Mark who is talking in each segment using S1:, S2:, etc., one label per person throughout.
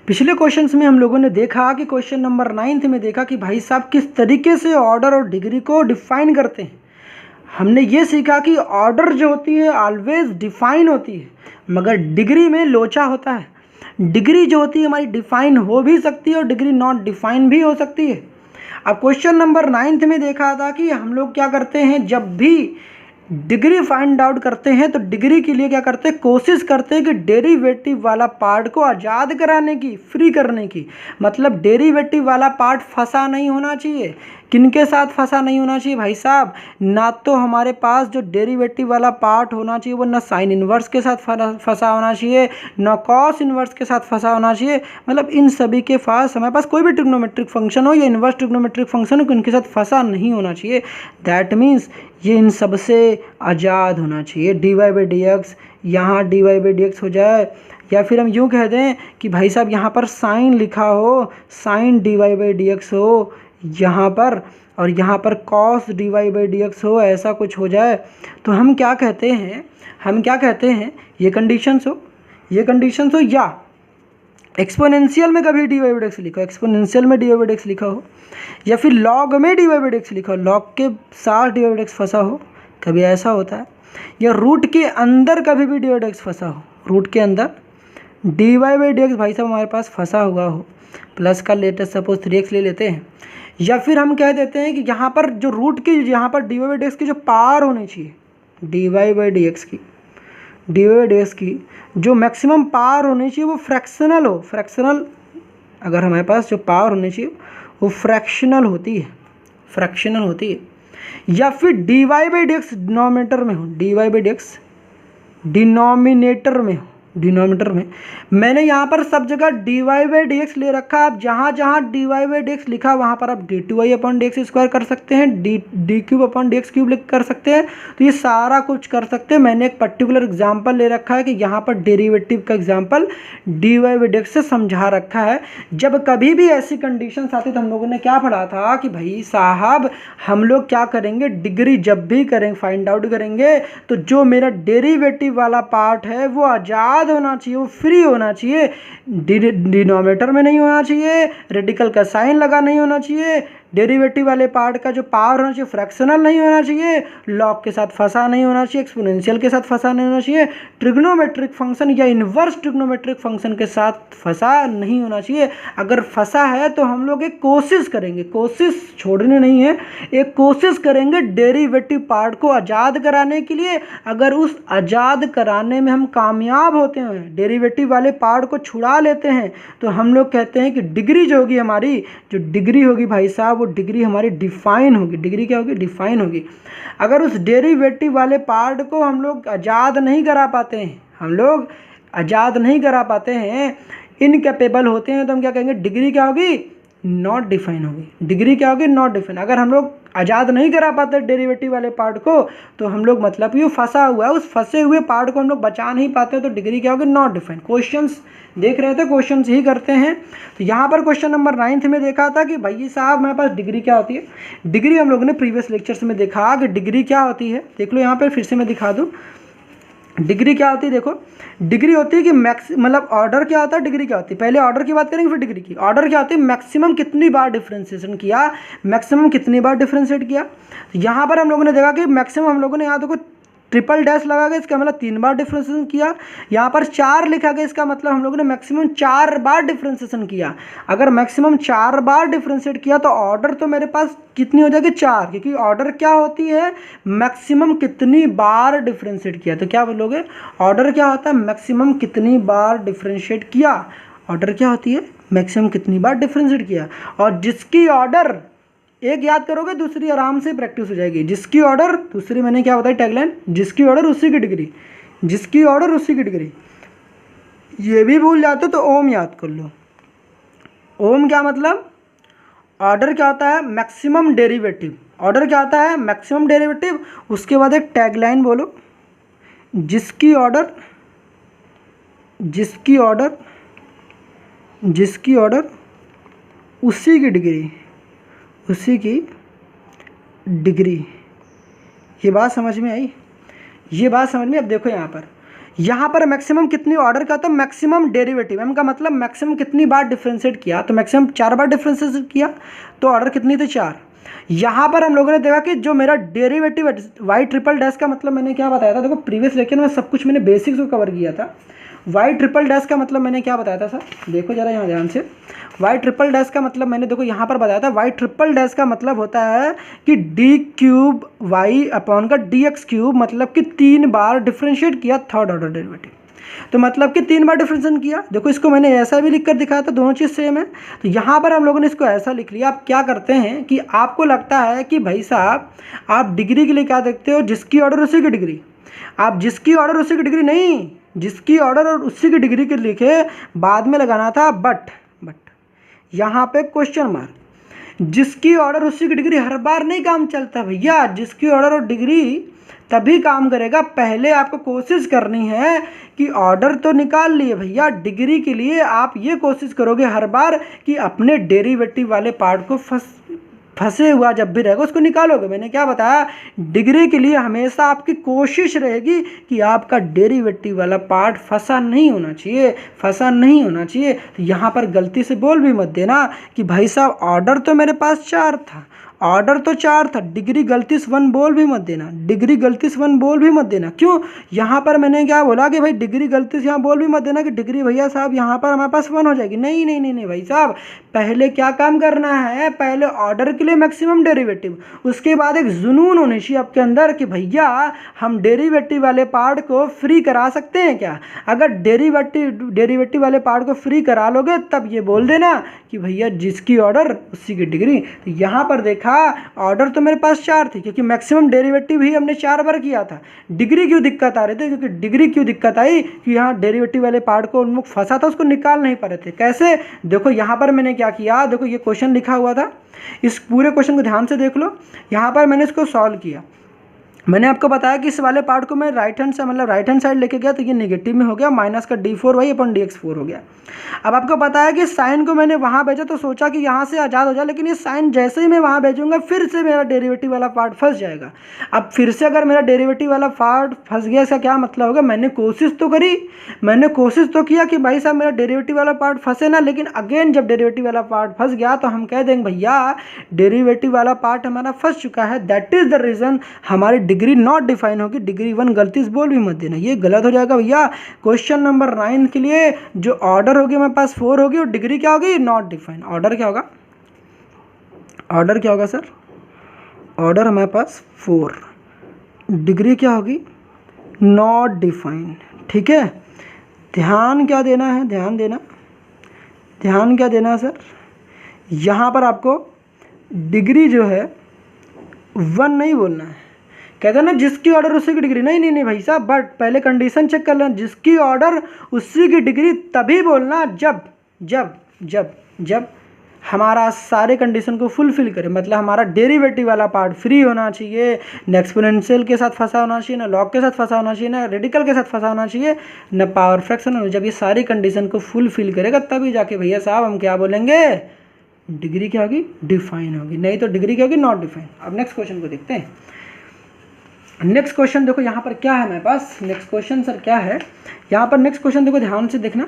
S1: पिछले क्वेश्चंस में हम लोगों ने देखा कि क्वेश्चन नंबर 9 में देखा कि भाई साहब किस तरीके से ऑर्डर और डिग्री को डिफाइन करते हैं। हमने ये सीखा कि ऑर्डर जो होती है ऑलवेज डिफाइन होती है, मगर डिग्री में लोचा होता है। डिग्री जो होती है हमारी डिफाइन हो भी सकती है और डिग्री नॉट डिफाइन भी हो सकती है। अब क्वेश्चन नंबर 9 में देखा था कि हम लोग क्या करते हैं, जब भी डिग्री फाइंड आउट करते हैं तो डिग्री के लिए क्या करते हैं, कोशिश करते हैं कि डेरिवेटिव वाला पार्ट को आज़ाद कराने की, फ्री करने की। मतलब डेरिवेटिव वाला पार्ट फंसा नहीं होना चाहिए। किनके साथ फंसा नहीं होना चाहिए भाई साहब, ना तो हमारे पास जो डेरिवेटिव वाला पार्ट होना चाहिए वो ना साइन इन्वर्स के साथ फंसा होना चाहिए, ना कॉस इन्वर्स के साथ फंसा होना चाहिए। मतलब इन सभी के पास हमारे पास कोई भी ट्रिग्नोमेट्रिक फंक्शन हो या इन्वर्स ट्रिग्नोमेट्रिक फंक्शन हो, इनके साथ फंसा नहीं होना चाहिए। दैट मीन्स ये इन सब से आज़ाद होना चाहिए। D Y by D x, यहाँ D Y by D x हो जाए, या फिर हम यूँ कह दें कि भाई साहब यहाँ पर साइन लिखा हो, sine d Y by D x हो यहाँ पर, और यहाँ पर cos d Y by D x हो, ऐसा कुछ हो जाए तो हम क्या कहते हैं, ये कंडीशंस हो, या एक्सपोनेंशियल में कभी d Y by D x लिखा हो, एक्सपोनेंशियल में d Y by D x लिखा हो, या फिर लॉग में d Y by D x लिखा हो, लॉग के साथ d Y by D x फंसा हो, कभी ऐसा होता है। या रूट के अंदर कभी भी डी वाई डी एक्स फंसा हो, रूट के अंदर d Y by D x भाई साहब हमारे पास फंसा हुआ हो, प्लस का लेटेस्ट सपोज 3x ले लेते हैं। या फिर हम कह देते हैं कि यहाँ पर जो रूट की, यहाँ पर d Y by D x की जो पावर होनी चाहिए, D Y by D x की जो मैक्सिमम पावर होनी चाहिए वो फ्रैक्शनल हो। फ्रैक्शनल अगर हमारे पास जो पावर होनी चाहिए वो फ्रैक्शनल होती है। या फिर d Y by D x denominator में हो, d Y by D x denominator में हो, डिनोमिनेटर में। मैंने यहाँ पर सब जगह d Y by D x ले रखा। आप जहाँ जहाँ d Y by D x लिखा वहाँ पर आप d two Y upon D x square कर सकते हैं, d cube upon D x cube लिख कर सकते हैं। तो ये सारा कुछ कर सकते हैं। मैंने एक पर्टिकुलर एग्जाम्पल ले रखा है कि यहाँ पर डेरिवेटिव का example d Y by D x से समझा रखा है। जब कभी भी ऐसी कंडीशन आती तो हम लोगों ने क्या पढ़ा था कि भाई साहब हम लोग क्या करेंगे, डिग्री जब भी करेंगे, फाइंड आउट करेंगे, तो जो मेरा डेरिवेटिव वाला पार्ट है वो आज़ाद होना चाहिए, वो फ्री होना चाहिए, डिनोमिनेटर में नहीं होना चाहिए, रेडिकल का साइन लगा नहीं होना चाहिए, डेरिवेटिव वाले पार्ट का जो पावर होना चाहिए फ्रैक्शनल नहीं होना चाहिए, लॉग के साथ फंसा नहीं होना चाहिए, एक्सपोनेंशियल के साथ फंसा नहीं होना चाहिए, ट्रिग्नोमेट्रिक फंक्शन या इन्वर्स ट्रिग्नोमेट्रिक फंक्शन के साथ फंसा नहीं होना चाहिए। अगर फंसा है तो हम लोग एक कोशिश करेंगे, कोशिश छोड़नी नहीं है, एक कोशिश करेंगे डेरिवेटिव पार्ट को आज़ाद कराने के लिए। अगर उस आज़ाद कराने में हम कामयाब होते हैं, डेरिवेटिव वाले पार्ट को छुड़ा लेते हैं, तो हम लोग कहते हैं कि डिग्री जो होगी हमारी, जो डिग्री होगी भाई साहब, वो डिग्री हमारी डिफाइन होगी। डिग्री क्या होगी, डिफाइन होगी। अगर उस डेरिवेटिव वाले पार्ट को हम लोग आज़ाद नहीं करा पाते हैं, इनकैपेबल होते हैं, तो हम क्या कहेंगे, डिग्री क्या होगी, नॉट डिफाइन होगी। डिग्री क्या होगी, नॉट डिफाइन। अगर हम लोग आज़ाद नहीं करा पाते डेरिवेटिव वाले पार्ट को, तो हम लोग मतलब कि वो फंसा हुआ है, उस फंसे हुए पार्ट को हम लोग बचा नहीं पाते, तो डिग्री क्या होगी, नॉट डिफाइन। क्वेश्चंस देख रहे थे, क्वेश्चंस ही करते हैं। तो यहाँ पर क्वेश्चन नंबर 9 में देखा था कि भाई साहब मेरे पास डिग्री क्या होती है। डिग्री हम लोगों ने प्रीवियस लेक्चर्स में देखा कि डिग्री क्या होती है। देख लो यहाँ पर फिर से मैं दिखा दूँ, डिग्री क्या होती है। देखो डिग्री होती है कि मतलब ऑर्डर क्या होता है, डिग्री क्या होती है। पहले ऑर्डर की बात करेंगे फिर डिग्री की। ऑर्डर क्या होती है, मैक्सिमम कितनी बार डिफ्रेंशिएशन किया, मैक्सिमम कितनी बार डिफ्रेंशिएट किया। तो यहाँ पर हम लोगों ने देखा कि मैक्सिमम हम लोगों ने यहाँ देखो ट्रिपल डैश लगा गया, इसका मतलब 3 बार डिफ्रेंशिएशन किया। यहाँ पर 4 लिखा गया, इसका मतलब हम लोगों ने मैक्सिमम 4 बार डिफ्रेंशिएशन किया। अगर मैक्सिमम 4 बार डिफ्रेंशिएट किया तो ऑर्डर तो मेरे पास कितनी हो जाएगी, 4, क्योंकि ऑर्डर क्या होती है, मैक्सिमम कितनी बार डिफ्रेंशिएट किया। तो क्या बोलोगे, ऑर्डर क्या होता है, मैक्सिमम कितनी बार डिफ्रेंशिएट किया। ऑर्डर क्या होती है, मैक्सिमम कितनी बार डिफ्रेंशिएट किया। और जिसकी ऑर्डर एक याद करोगे दूसरी आराम से प्रैक्टिस हो जाएगी। जिसकी ऑर्डर, दूसरी मैंने क्या बताई टैगलाइन, जिसकी ऑर्डर उसी की डिग्री, जिसकी ऑर्डर उसी की डिग्री। ये भी भूल जाते तो ओम याद कर लो। ओम क्या मतलब, ऑर्डर क्या होता है, मैक्सिमम डेरिवेटिव। ऑर्डर क्या होता है, मैक्सिमम डेरिवेटिव। उसके बाद एक टैगलाइन बोलो, जिसकी ऑर्डर, जिसकी ऑर्डर, जिसकी ऑर्डर उसी की डिग्री, उसी की डिग्री। ये बात समझ में आई, ये बात समझ में। अब देखो यहाँ पर यहाँ पर मैक्सिमम कितनी ऑर्डर का, तो मैक्सिमम डेरिवेटिव, एम का मतलब मैक्सिमम कितनी बार डिफ्रेंशिएट किया, तो मैक्सिमम 4 बार डिफ्रेंशिएट किया, तो ऑर्डर कितनी थी 4। यहाँ पर हम लोगों ने देखा कि जो मेरा डेरिवेटिव है वाई ट्रिपल डैश का मतलब मैंने क्या बताया था, देखो प्रीवियस लेक्चर में सब कुछ मैंने बेसिक्स को कवर किया था। वाई ट्रिपल डैश का मतलब मैंने क्या बताया था सर, देखो जरा यहाँ ध्यान से, वाई ट्रिपल डैश का मतलब मैंने देखो यहाँ पर बताया था, वाई ट्रिपल डैश का मतलब होता है कि डी क्यूब वाई अपॉन का डी एक्स क्यूब, मतलब कि 3 बार डिफ्रेंशिएट किया थर्ड ऑर्डर डेरिवेटिव, तो मतलब कि 3 बार डिफ्रेंशिएट किया। देखो इसको मैंने ऐसा भी लिख कर दिखाया था, दोनों चीज़ सेम है, तो यहाँ पर हम लोगों ने इसको ऐसा लिख लिया। आप क्या करते हैं कि आपको लगता है कि भाई साहब आप डिग्री के लिए क्या देखते हो, जिसकी ऑर्डर उसी की डिग्री, आप जिसकी ऑर्डर उसी की डिग्री नहीं, जिसकी ऑर्डर और उसी की डिग्री के लिखे बाद में लगाना था बट यहाँ पे क्वेश्चन मार्क, जिसकी ऑर्डर उसी की डिग्री हर बार नहीं काम चलता भैया, जिसकी ऑर्डर और डिग्री तभी काम करेगा। पहले आपको कोशिश करनी है कि ऑर्डर तो निकाल लिए भैया, डिग्री के लिए आप ये कोशिश करोगे हर बार कि अपने डेरिवेटिव वाले पार्ट को फंसे हुआ जब भी रहेगा उसको निकालोगे। मैंने क्या बताया, डिग्री के लिए हमेशा आपकी कोशिश रहेगी कि आपका डेरिवेटिव वाला पार्ट फंसा नहीं होना चाहिए, फंसा नहीं होना चाहिए। तो यहाँ पर गलती से बोल भी मत देना कि भाई साहब ऑर्डर तो मेरे पास 4 था, ऑर्डर तो 4 था, डिग्री गलती से 1 बोल भी मत देना, डिग्री गलती से 1 बोल भी मत देना। क्यों, यहाँ पर मैंने क्या बोला कि भाई डिग्री गलती से यहाँ बोल भी मत देना कि डिग्री भैया साहब यहाँ पर हमारे पास 1 हो जाएगी, नहीं नहीं नहीं नहीं भाई साहब, पहले क्या काम करना है, पहले ऑर्डर के लिए मैक्सिमम डेरिवेटिव, उसके बाद एक जुनून होनी चाहिए आपके अंदर कि भैया हम डेरिवेटिव वाले पार्ट को फ्री करा सकते हैं क्या। अगर डेरिवेटिव वाले पार्ट को फ्री करा लोगे तब ये बोल देना कि भैया जिसकी ऑर्डर उसी की डिग्री। तो यहाँ पर देखा ऑर्डर तो मेरे पास 4 थी क्योंकि मैक्सिमम डेरिवेटिव ही हमने 4 बार किया था। डिग्री क्यों दिक्कत आ रही थी, क्योंकि डिग्री क्यों दिक्कत आई कि यहाँ डेरिवेटिव वाले पार्ट को उन्मुख फंसा था, उसको निकाल नहीं पा रहे थे। कैसे, देखो यहाँ पर मैंने क्या किया, देखो ये क्वेश्चन लिखा हुआ था, इस पूरे क्वेश्चन को ध्यान से देख लो। यहाँ पर मैंने इसको सॉल्व किया, मैंने आपको बताया कि इस वाले पार्ट को मैं राइट हैंड से मतलब राइट हैंड साइड लेके गया तो ये नेगेटिव में हो गया, माइनस का d4y अपन dx4 हो गया। अब आपको पता है कि साइन को मैंने वहाँ भेजा तो सोचा कि यहाँ से आज़ाद हो जाए, लेकिन ये साइन जैसे ही मैं वहाँ भेजूंगा फिर से मेरा डेरिवेटिव वाला पार्ट फंस जाएगा। अब फिर से अगर मेरा डेरिवेटिव वाला पार्ट फंस गया, इसका क्या मतलब होगा, मैंने कोशिश तो करी, मैंने कोशिश तो किया कि भाई साहब मेरा डेरिवेटिव वाला पार्ट फंसे ना, लेकिन अगेन जब डेरिवेटिव वाला पार्ट फंस गया तो हम कह देंगे भैया डेरिवेटिव वाला पार्ट हमारा फंस चुका है, दैट इज़ द रीज़न हमारी डिग्री नॉट डिफाइन होगी। डिग्री 1 गलती से बोल भी मत देना, ये गलत हो जाएगा भैया। क्वेश्चन नंबर 9 के लिए जो ऑर्डर होगी हमारे पास 4 होगी और डिग्री क्या होगी, नॉट डिफाइन। ऑर्डर क्या होगा, ऑर्डर क्या होगा सर, ऑर्डर हमारे पास 4, डिग्री क्या होगी, नॉट डिफाइन। ठीक है, ध्यान क्या देना है, ध्यान देना, ध्यान क्या देना है सर, यहाँ पर आपको डिग्री जो है 1 नहीं बोलना है। कहते हैं ना जिसकी ऑर्डर उसी की डिग्री, नहीं नहीं नहीं भाई साहब, बट पहले कंडीशन चेक कर लेना, जिसकी ऑर्डर उसी की डिग्री तभी बोलना जब जब जब जब हमारा सारे कंडीशन को फुलफिल करे। मतलब हमारा डेरिवेटिव वाला पार्ट फ्री होना चाहिए, न एक्सपोनेंशियल के साथ फंसा होना चाहिए, ना लॉग के साथ फंसा होना चाहिए, ना रेडिकल के साथ फंसा होना चाहिए, न पावर फ्रैक्शन। जब ये सारी कंडीशन को फुलफिल करेगा तभी जाके भैया साहब हम क्या बोलेंगे, डिग्री क्या होगी, डिफाइन होगी, नहीं तो डिग्री क्या होगी, नॉट डिफाइन। अब नेक्स्ट क्वेश्चन को देखते हैं। नेक्स्ट क्वेश्चन देखो यहाँ पर क्या है हमारे पास, नेक्स्ट क्वेश्चन सर क्या है, यहाँ पर नेक्स्ट क्वेश्चन देखो ध्यान से देखना।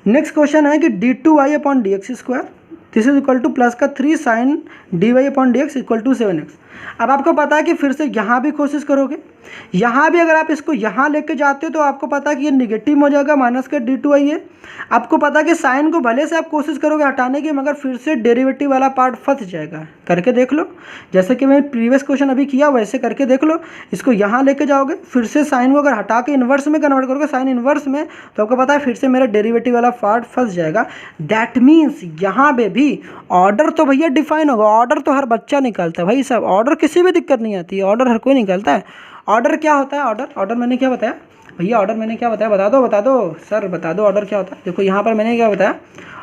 S1: नेक्स्ट क्वेश्चन है कि d2y upon dx square this is equal to plus का 3 sine dy upon dx equal to 7x। अब आपको पता है कि फिर से यहाँ भी कोशिश करोगे, यहाँ भी अगर आप इसको यहाँ लेके जाते हो तो आपको पता है कि ये निगेटिव हो जाएगा, माइनस का d2y है। आपको पता है कि साइन को भले से आप कोशिश करोगे हटाने की, मगर फिर से डेरिवेटिव वाला पार्ट फंस जाएगा। करके देख लो, जैसे कि मैं प्रीवियस क्वेश्चन अभी किया वैसे करके देख लो। इसको यहाँ लेके जाओगे, फिर से साइन को अगर हटा के इन्वर्स में कन्वर्ट करोगे, साइन इन्वर्स में, तो आपको पता है फिर से मेरा डेरिवेटिव वाला पार्ट फंस जाएगा। दैट मीन्स यहाँ पे भी ऑर्डर तो भैया डिफाइन होगा, ऑर्डर तो हर बच्चा निकालता है भाई साहब, ऑर्डर किसी भी दिक्कत नहीं आती है, ऑर्डर हर कोई निकालता है। ऑर्डर क्या होता है, ऑर्डर मैंने क्या बताया भैया, ऑर्डर मैंने क्या बताया, बता दो सर, बता दो ऑर्डर क्या होता है। देखो यहाँ पर मैंने क्या बताया,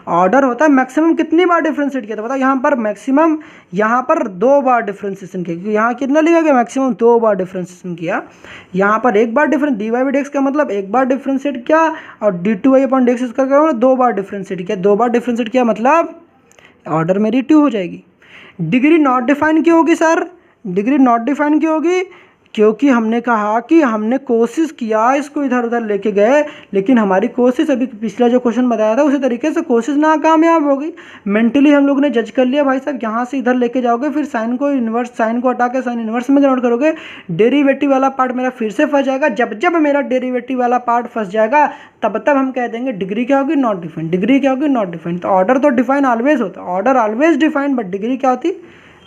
S1: ऑर्डर होता है मैक्सिमम कितनी बार डिफ्रेंशिएट किया था, बताओ। यहाँ पर मैक्सिमम, यहाँ पर 2 बार डिफ्रेंशिएशन किया, क्योंकि यहाँ कितना लिखा गया, मैक्सिमम 2 बार डिफ्रेंशिएशन किया। यहाँ पर 1 बार डिफरेंस dy बाई dx का मतलब 1 बार डिफ्रेंशिएट किया, और d2y अपॉन dx स्क्वायर 2 बार डिफ्रेंशिएट किया, 2 बार डिफ्रेंशिएट किया, मतलब ऑर्डर मेरी 2 हो जाएगी। डिग्री नॉट डिफाइन क्यों होगी सर, डिग्री नॉट डिफाइन क्यों होगी, क्योंकि हमने कहा कि हमने कोशिश किया इसको इधर उधर लेके गए, लेकिन हमारी कोशिश अभी पिछला जो क्वेश्चन बताया था उसी तरीके से कोशिश नाकामयाब हो गई। मेंटली हम लोग ने जज कर लिया भाई साहब यहाँ से इधर लेके जाओगे, फिर साइन को इन्वर्स, साइन को हटा के साइन इन्वर्स में कन्वर्ट करोगे, डेरिवेटिव वाला पार्ट मेरा फिर से फंस जाएगा। जब जब मेरा डेरिवेटिव वाला पार्ट फंस जाएगा तब तब हम कह देंगे डिग्री क्या होगी, नॉट डिफाइंड, डिग्री क्या होगी, नॉट डिफाइंड। तो ऑर्डर तो डिफाइन ऑलवेज होता है, order always defined, but degree क्या होती,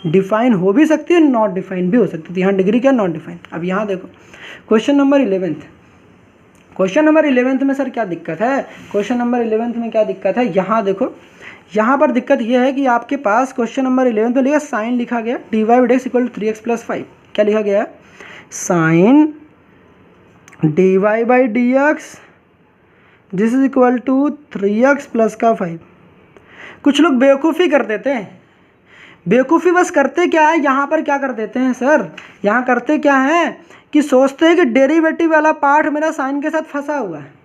S1: डिफाइन हो भी सकती है, नॉट डिफाइन भी हो सकती है। यहाँ डिग्री क्या, नॉट डिफाइन। अब यहाँ देखो question number 11th, question number 11th में सर क्या दिक्कत है, क्वेश्चन नंबर 11th में क्या दिक्कत है, यहाँ देखो, यहाँ पर दिक्कत यह है कि आपके पास क्वेश्चन नंबर 11 में लिखा साइन लिखा गया dy by dx equal to 3x plus 5। क्या लिखा गया है, sine dy by dx this is equal to 3x plus का 5। कुछ लोग बेवकूफ़ी कर देते हैं, बेवकूफ़ी बस करते क्या है, यहाँ पर क्या कर देते हैं सर, यहाँ करते क्या है कि सोचते हैं कि डेरिवेटिव वाला पार्ट मेरा साइन के साथ फंसा हुआ है।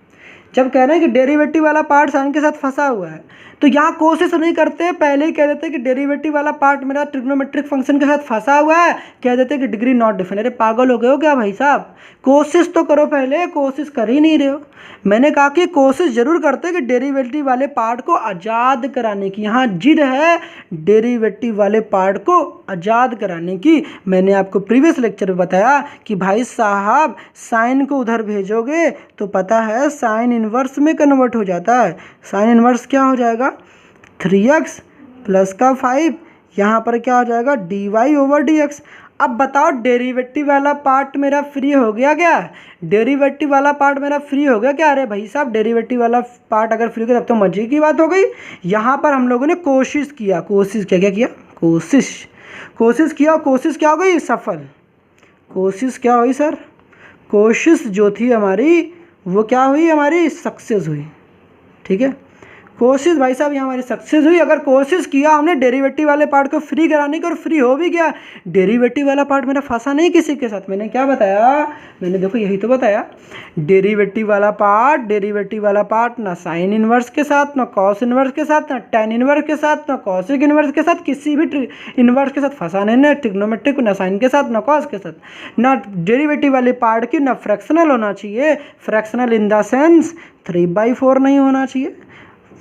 S1: जब कह रहे हैं कि डेरिवेटिव वाला पार्ट साइन के साथ फंसा हुआ है तो यहाँ कोशिश नहीं करते, पहले ही कह देते कि डेरिवेटिव वाला पार्ट मेरा ट्रिग्नोमेट्रिक फंक्शन के साथ फंसा हुआ है, कह देते कि डिग्री नॉट डिफाइन। अरे पागल हो गए हो क्या भाई साहब, कोशिश तो करो, पहले कोशिश कर ही नहीं रहे हो। मैंने कहा कि कोशिश जरूर करते कि डेरिवेटिव वाले पार्ट को आज़ाद कराने की, यहाँ जिद है डेरिवेटिव वाले पार्ट को आज़ाद कराने की। मैंने आपको प्रीवियस लेक्चर में बताया कि भाई साहब साइन को उधर भेजोगे तो पता है साइन इन्वर्स में कन्वर्ट हो जाता है। साइन इन्वर्स क्या हो जाएगा, 3x प्लस का 5, यहाँ पर क्या हो जाएगा dy ओवर dx। अब बताओ डेरिवेटिव वाला पार्ट मेरा फ्री हो गया क्या, डेरिवेटिव वाला पार्ट मेरा फ्री हो गया क्या। अरे भाई साहब डेरिवेटिव वाला पार्ट अगर फ्री हो गया तब तो मजे की बात हो गई। यहाँ पर हम लोगों ने कोशिश किया, कोशिश क्या क्या किया, कोशिश किया, कोशिश क्या हो गई, सफल। कोशिश क्या हुई सर, कोशिश जो थी हमारी वो क्या हुई, हमारी सक्सेस हुई। ठीक है, कोशिश भाई साहब यहाँ हमारी सक्सेस हुई। अगर कोशिश किया हमने डेरिवेटिव वाले पार्ट को फ्री कराने की और फ्री हो भी गया, डेरिवेटिव वाला पार्ट मेरा फंसा नहीं किसी के साथ। मैंने क्या बताया, मैंने देखो यही तो बताया, डेरिवेटिव वाला पार्ट ना साइन इन्वर्स के साथ, ना कॉस इन्वर्स के साथ, ना टेन इन्वर्स के साथ, ना कॉसिक इन्वर्स के साथ, किसी भी इन्वर्स के साथ फंसा नहीं, ना ट्रिग्नोमेट्रिक, ना साइन के साथ, ना कॉस के साथ। ना डेरिवेटिव वाले पार्ट की ना फ्रैक्शनल होना चाहिए, फ्रैक्शनल इन द सेंस 3/4 नहीं होना चाहिए,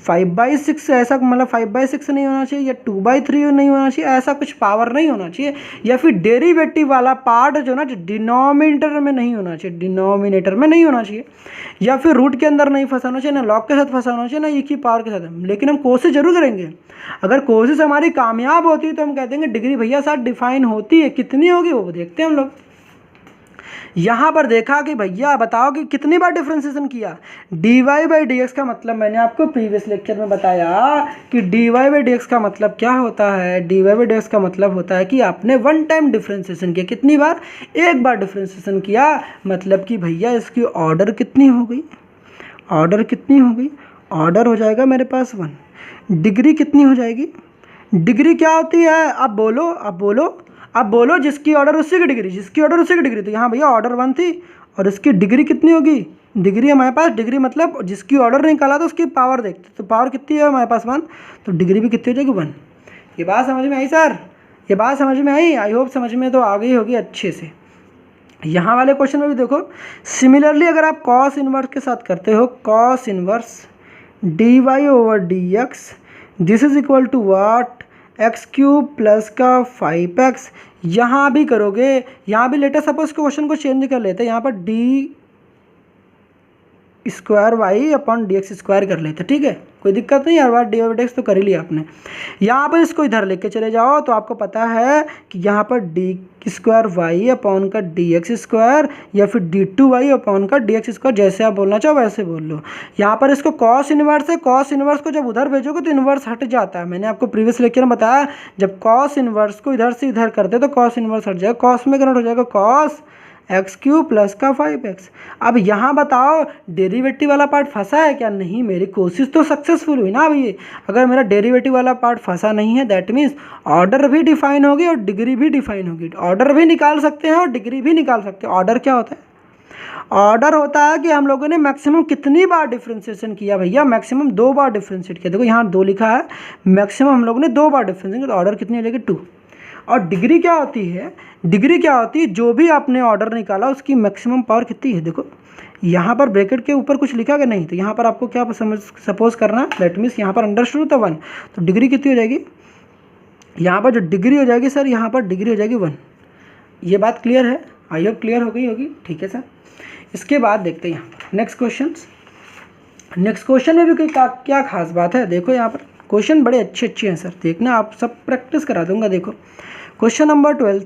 S1: 5/6 ऐसा, मतलब 5/6 नहीं होना चाहिए, या 2/3 नहीं होना चाहिए, ऐसा कुछ पावर नहीं होना चाहिए। या फिर डेरिवेटिव वाला पार्ट जो ना, जो डिनोमिनेटर में नहीं होना चाहिए, डिनोमिनेटर में नहीं होना चाहिए, या फिर रूट के अंदर नहीं फंसाना चाहिए, ना लॉग के साथ फंसाना चाहिए, ना एक ही पावर के साथ। लेकिन हम कोशिश जरूर करेंगे। अगर कोशिश हमारी कामयाब होती है तो हम कह देंगे डिग्री भैया साथ डिफाइन होती है, कितनी होगी वो देखते हैं हम लोग। यहाँ पर देखा कि भैया बताओ कि कितनी बार डिफ्रेंसिएशन किया, dy बाई dx का मतलब मैंने आपको प्रीवियस लेक्चर में बताया कि dy बाई dx का मतलब क्या होता है। dy बाई dx का मतलब होता है कि आपने वन टाइम डिफ्रेंसिएशन किया, कितनी बार, एक बार डिफ्रेंसिएशन किया, मतलब कि भैया इसकी ऑर्डर कितनी हो गई, ऑर्डर कितनी हो गई, ऑर्डर हो जाएगा मेरे पास 1। डिग्री कितनी हो जाएगी, डिग्री क्या होती है, अब बोलो, अब बोलो जिसकी ऑर्डर उसी की डिग्री, जिसकी ऑर्डर उसी की डिग्री। तो यहाँ भैया ऑर्डर 1 थी और इसकी डिग्री कितनी होगी, डिग्री हमारे पास, डिग्री मतलब जिसकी ऑर्डर निकाला तो उसकी पावर देखते, तो पावर कितनी है हमारे पास 1, तो डिग्री भी कितनी हो जाएगी 1। ये बात समझ में आई सर, ये बात समझ में आई, आई होप समझ में तो आ गई होगी अच्छे से। यहाँ वाले क्वेश्चन में भी देखो, सिमिलरली अगर आप कॉस इन्वर्स के साथ करते हो, cos inverse dy over dx this is equal to what, x³ plus का 5x, यहाँ भी करोगे, यहाँ भी लेटर सपोज क्वेश्चन को चेंज कर लेते हैं, यहाँ पर d² अपॉन dx² कर लेते, ठीक है, कोई दिक्कत नहीं, हर बार dy/dx तो कर ही लिया आपने। यहाँ पर इसको इधर लेके चले जाओ तो आपको पता है कि यहाँ पर d² अपॉन का dx² या फिर d2y अपॉन का dx², जैसे आप बोलना चाहो वैसे बोल लो। यहाँ पर इसको कॉस इन्वर्स है, कॉस इन्वर्स को जब उधर भेजोगे तो इन्वर्स हट जाता है। मैंने आपको प्रीवियस लेक्चर में बताया, जब कॉस इन्वर्स को इधर से इधर करते तो कॉस इन्वर्स हट जाएगा, कॉस में कन्वर्ट हो जाएगा कॉस x³ प्लस का 5x। अब यहाँ बताओ डेरिवेटिव वाला पार्ट फंसा है क्या, नहीं, मेरी कोशिश तो सक्सेसफुल हुई ना। अभी अगर मेरा डेरिवेटिव वाला पार्ट फंसा नहीं है दैट मीन्स ऑर्डर भी डिफाइन होगी और डिग्री भी डिफाइन होगी। ऑर्डर भी निकाल सकते हैं और डिग्री भी निकाल सकते हैं। ऑर्डर क्या होता है, ऑर्डर होता है कि हम लोगों ने मैक्सिमम कितनी बार डिफ्रेंशिएशन किया, भैया मैक्सिमम 2 बार डिफ्रेंशिएट किया। देखो यहाँ 2 लिखा है, मैक्सिमम हम लोगों ने 2 बार डिफ्रेंशिएट किया, तो ऑर्डर कितनी हो जाएगी 2। और डिग्री क्या होती है, डिग्री क्या होती है, जो भी आपने ऑर्डर निकाला उसकी मैक्सिमम पावर कितनी है। देखो यहाँ पर ब्रैकेट के ऊपर कुछ लिखा कि नहीं, तो यहाँ पर आपको क्या सपोज करना, दैट मीन्स यहाँ पर अंडर शुरू था 1, तो डिग्री कितनी हो जाएगी, यहाँ पर जो डिग्री हो जाएगी सर, यहाँ पर डिग्री हो जाएगी 1। ये बात क्लियर है, आई होप क्लियर हो गई होगी, ठीक है सर। इसके बाद देखते हैं यहाँ पर नेक्स्ट क्वेश्चन। नेक्स्ट क्वेश्चन में भी कोई क्या खास बात है, देखो यहाँ पर क्वेश्चन बड़े अच्छे हैं सर, देखना आप सब प्रैक्टिस करा दूंगा। देखो क्वेश्चन नंबर 12,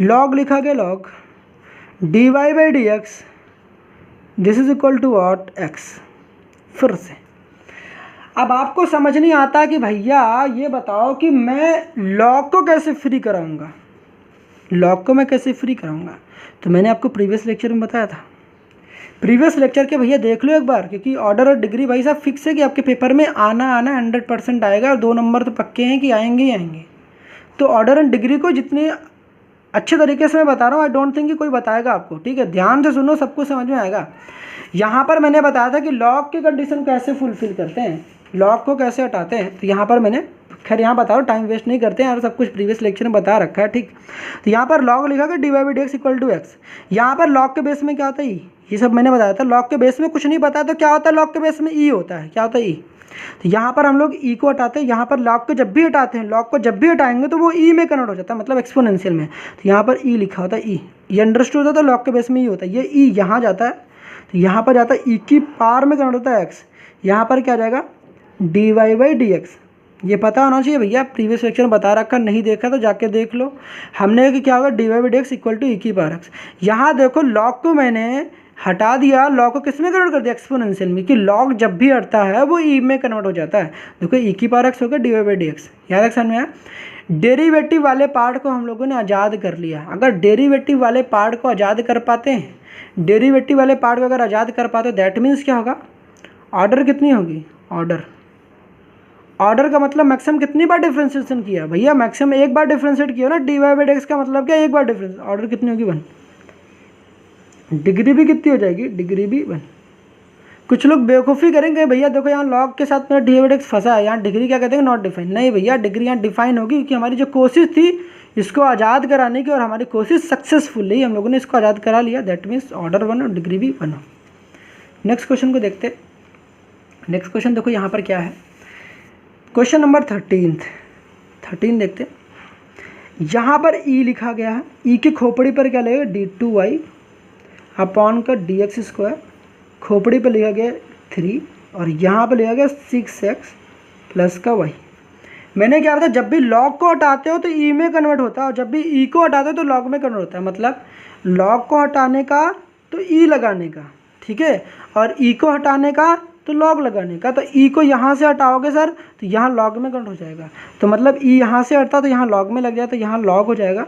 S1: लॉग लिखा गया, log dy by D x this is equal to what, x. फिर से अब आपको समझ नहीं आता कि भैया ये बताओ कि मैं लॉग को कैसे फ्री कराऊंगा, लॉग को मैं कैसे फ्री कराऊंगा। तो मैंने आपको प्रीवियस लेक्चर में बताया था, प्रीवियस लेक्चर के भैया देख लो एक बार, क्योंकि ऑर्डर और डिग्री भाई साहब फिक्स है कि आपके पेपर में आना 100% आएगा, और 2 नंबर तो पक्के हैं कि आएंगे ही आएंगे। तो ऑर्डर एंड डिग्री को जितने अच्छे तरीके से मैं बता रहा हूँ, आई डोंट थिंक कि कोई बताएगा आपको, ठीक है, ध्यान से सुनो, सब कुछ समझ में आएगा। यहाँ पर मैंने बताया था कि लॉग की कंडीशन कैसे फुलफिल करते हैं, लॉग को कैसे हटाते हैं। तो यहाँ पर मैंने खैर यहाँ बता रहा हूँ, टाइम वेस्ट नहीं करते हैं, और सब कुछ प्रीवियस लेक्चर में बता रखा है, ठीक। तो यहाँ पर लॉग लिखा कि dy by D x equal to x. यहाँ पर लॉग के बेस में क्या होता है, ई, ये सब मैंने बताया था। लॉग के बेस में कुछ नहीं बताया तो क्या होता है, लॉग के बेस में ई होता है, क्या होता है, ई। तो यहाँ पर हम लोग ई को हटाते हैं, यहाँ पर लॉग को जब भी हटाते हैं, लॉग को जब भी हटाएंगे तो वो ई में कन्वर्ट हो जाता है, मतलब एक्सपोनेंशियल में। तो यहाँ पर ई लिखा होता है, ई, ये अंडरस्टूड होता है, लॉग के बेस में ई होता है। ये ई यहाँ जाता है, तो यहाँ पर जाता है ई की पावर में कन्वर्ट होता है एक्स। यहाँ पर क्या जाएगा, dy बाई डी एक्स। ये पता होना चाहिए भैया, प्रीवियस लेक्चर में बता रखा, नहीं देखा तो जाके देख लो। हमने कि क्या होगा, dy by D x equal to E की पावर एक्स। यहाँ देखो लॉग को मैंने हटा दिया, लॉग को किस में कन्वर्ट कर दिया, एक्सपोनेंशियल में, कि लॉग जब भी हटता है वो ई में कन्वर्ट हो जाता है। देखो ई की पावर एक्स हो गया dy बाई डी एक्स, याद रख समझ में आया। डेरिवेटिव वाले पार्ट को हम लोगों ने आज़ाद कर लिया। अगर डेरिवेटिव वाले पार्ट को आज़ाद कर पाते हैं, डेरिवेटिव वाले पार्ट को अगर आज़ाद कर पाते, दैट मीन्स क्या होगा, ऑर्डर कितनी होगी, ऑर्डर का मतलब मैक्सिमम कितनी बार डिफरेंशिएशन किया भैया, मैक्सिमम एक बार डिफरेंशिएट किया ना, dy बाई डी एक्स का मतलब क्या, एक बार डिफरेंस, ऑर्डर कितनी होगी, 1। डिग्री भी कितनी हो जाएगी, डिग्री भी 1। कुछ लोग बेवकूफ़ी करेंगे, भैया देखो यहाँ लॉग के साथ मेरा dy बाई डी एक्स फंसा है, यहाँ डिग्री क्या कहते हैं, नॉट डिफाइन। नहीं भैया, डिग्री यहाँ डिफाइन होगी, क्योंकि हमारी जो कोशिश थी इसको आज़ाद कराने की, और हमारी कोशिश सक्सेसफुल रही, हम लोगों ने इसको आज़ाद करा लिया, दैट मीन्स ऑर्डर 1 और डिग्री भी 1 हो। नेक्स्ट क्वेश्चन को देखते। नेक्स्ट क्वेश्चन देखो यहाँ पर क्या है, क्वेश्चन नंबर 13 देखते। यहाँ पर ई लिखा गया है, ई की खोपड़ी पर क्या लगेगा, d2y अपॉन का dx स्क्वायर, खोपड़ी पर लिखा गया 3, और यहाँ पर लिखा गया 6x प्लस का y। मैंने क्या बताया, जब भी लॉग को हटाते हो तो ई में कन्वर्ट होता है, और जब भी ई को हटाते हो तो लॉग में कन्वर्ट होता है। मतलब लॉग को हटाने का तो ई लगाने का, ठीक है, और ई को हटाने का तो लॉग लगाने का। तो ई को यहाँ से हटाओगे सर तो यहाँ लॉग में कन्वर्ट हो जाएगा, तो मतलब ई यहाँ से हटता तो यहाँ लॉग में लग जाए, तो यहाँ लॉग हो जाएगा।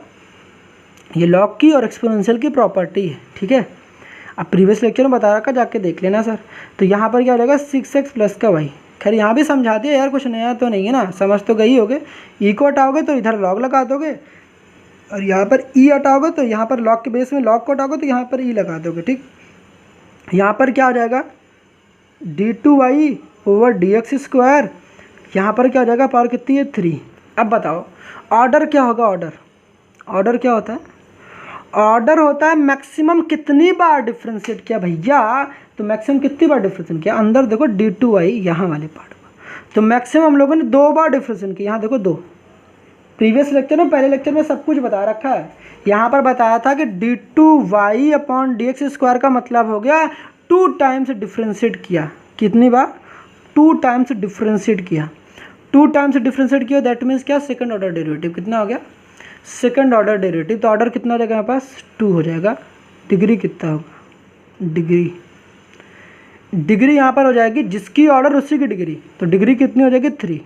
S1: ये लॉग की और एक्सपोनेंशियल की प्रॉपर्टी है, ठीक है। अब प्रीवियस लेक्चर में बता रखा, जाके देख लेना सर। तो यहाँ पर क्या हो जाएगा, 6x प्लस का y। खैर यहाँ भी समझा दिया यार, कुछ नया तो नहीं है ना, समझ तो गई होगे। ई को हटाओगे तो इधर लॉग लगा दोगे, और यहाँ पर ई हटाओगे तो यहाँ पर लॉग के बेस में लॉग को हटाओगे तो यहाँ पर ई लगा दोगे, ठीक। यहाँ पर क्या हो जाएगा, d2y ओवर dx स्क्वायर, यहाँ पर क्या हो जाएगा, पावर कितनी है, 3। अब बताओ ऑर्डर क्या होगा, ऑर्डर क्या होता है, ऑर्डर होता है मैक्सिमम कितनी बार डिफ्रेंशिएट किया भैया, तो मैक्सिमम कितनी बार डिफ्रेंशिएट किया, अंदर देखो d2y यहाँ वाले पार्ट को, तो मैक्सिमम हम लोगों ने 2 बार डिफ्रेंशिएट किया, यहाँ देखो 2। प्रीवियस लेक्चर में, पहले लेक्चर में सब कुछ बता रखा है। यहाँ पर बताया था कि d2y अपॉन dx स्क्वायर का मतलब हो गया 2 टाइम्स डिफ्रेंशिएट किया, कितनी बार, 2 टाइम्स डिफ्रेंशिएट किया, 2 टाइम्स डिफ्रेंशिएट किया, दैट मीन्स क्या, सेकंड ऑर्डर डेरिवेटिव कितना हो गया, सेकंड ऑर्डर डेरिवेटिव। तो ऑर्डर कितना हो जाएगा हमारे पास, 2 हो जाएगा। डिग्री कितना होगा, डिग्री यहाँ पर हो जाएगी, जिसकी ऑर्डर उसी की डिग्री, तो डिग्री कितनी हो जाएगी, 3।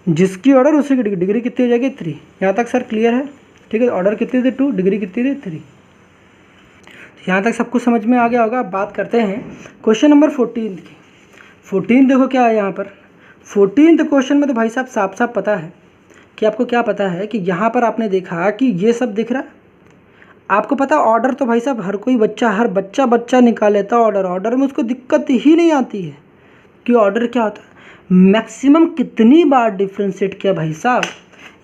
S1: जिसकी ऑर्डर उसी की डिग्री कितनी हो जाएगी, 3। यहाँ तक सर क्लियर है, ठीक है। ऑर्डर कितनी थी, 2, डिग्री कितनी थी, 3। यहाँ तक सब कुछ समझ में आ गया होगा। अब बात करते हैं क्वेश्चन नंबर 14 की। 14 देखो क्या है यहाँ पर, 14th क्वेश्चन में तो भाई साहब साफ साफ पता है कि आपको क्या पता है कि यहाँ पर आपने देखा कि ये सब दिख रहा है, आपको पता ऑर्डर तो भाई साहब हर कोई बच्चा, हर बच्चा निकाल लेता है ऑर्डर में उसको दिक्कत ही नहीं आती है कि ऑर्डर क्या होता है, मैक्सिमम कितनी बार डिफ्रेंशिएट किया भाई साहब।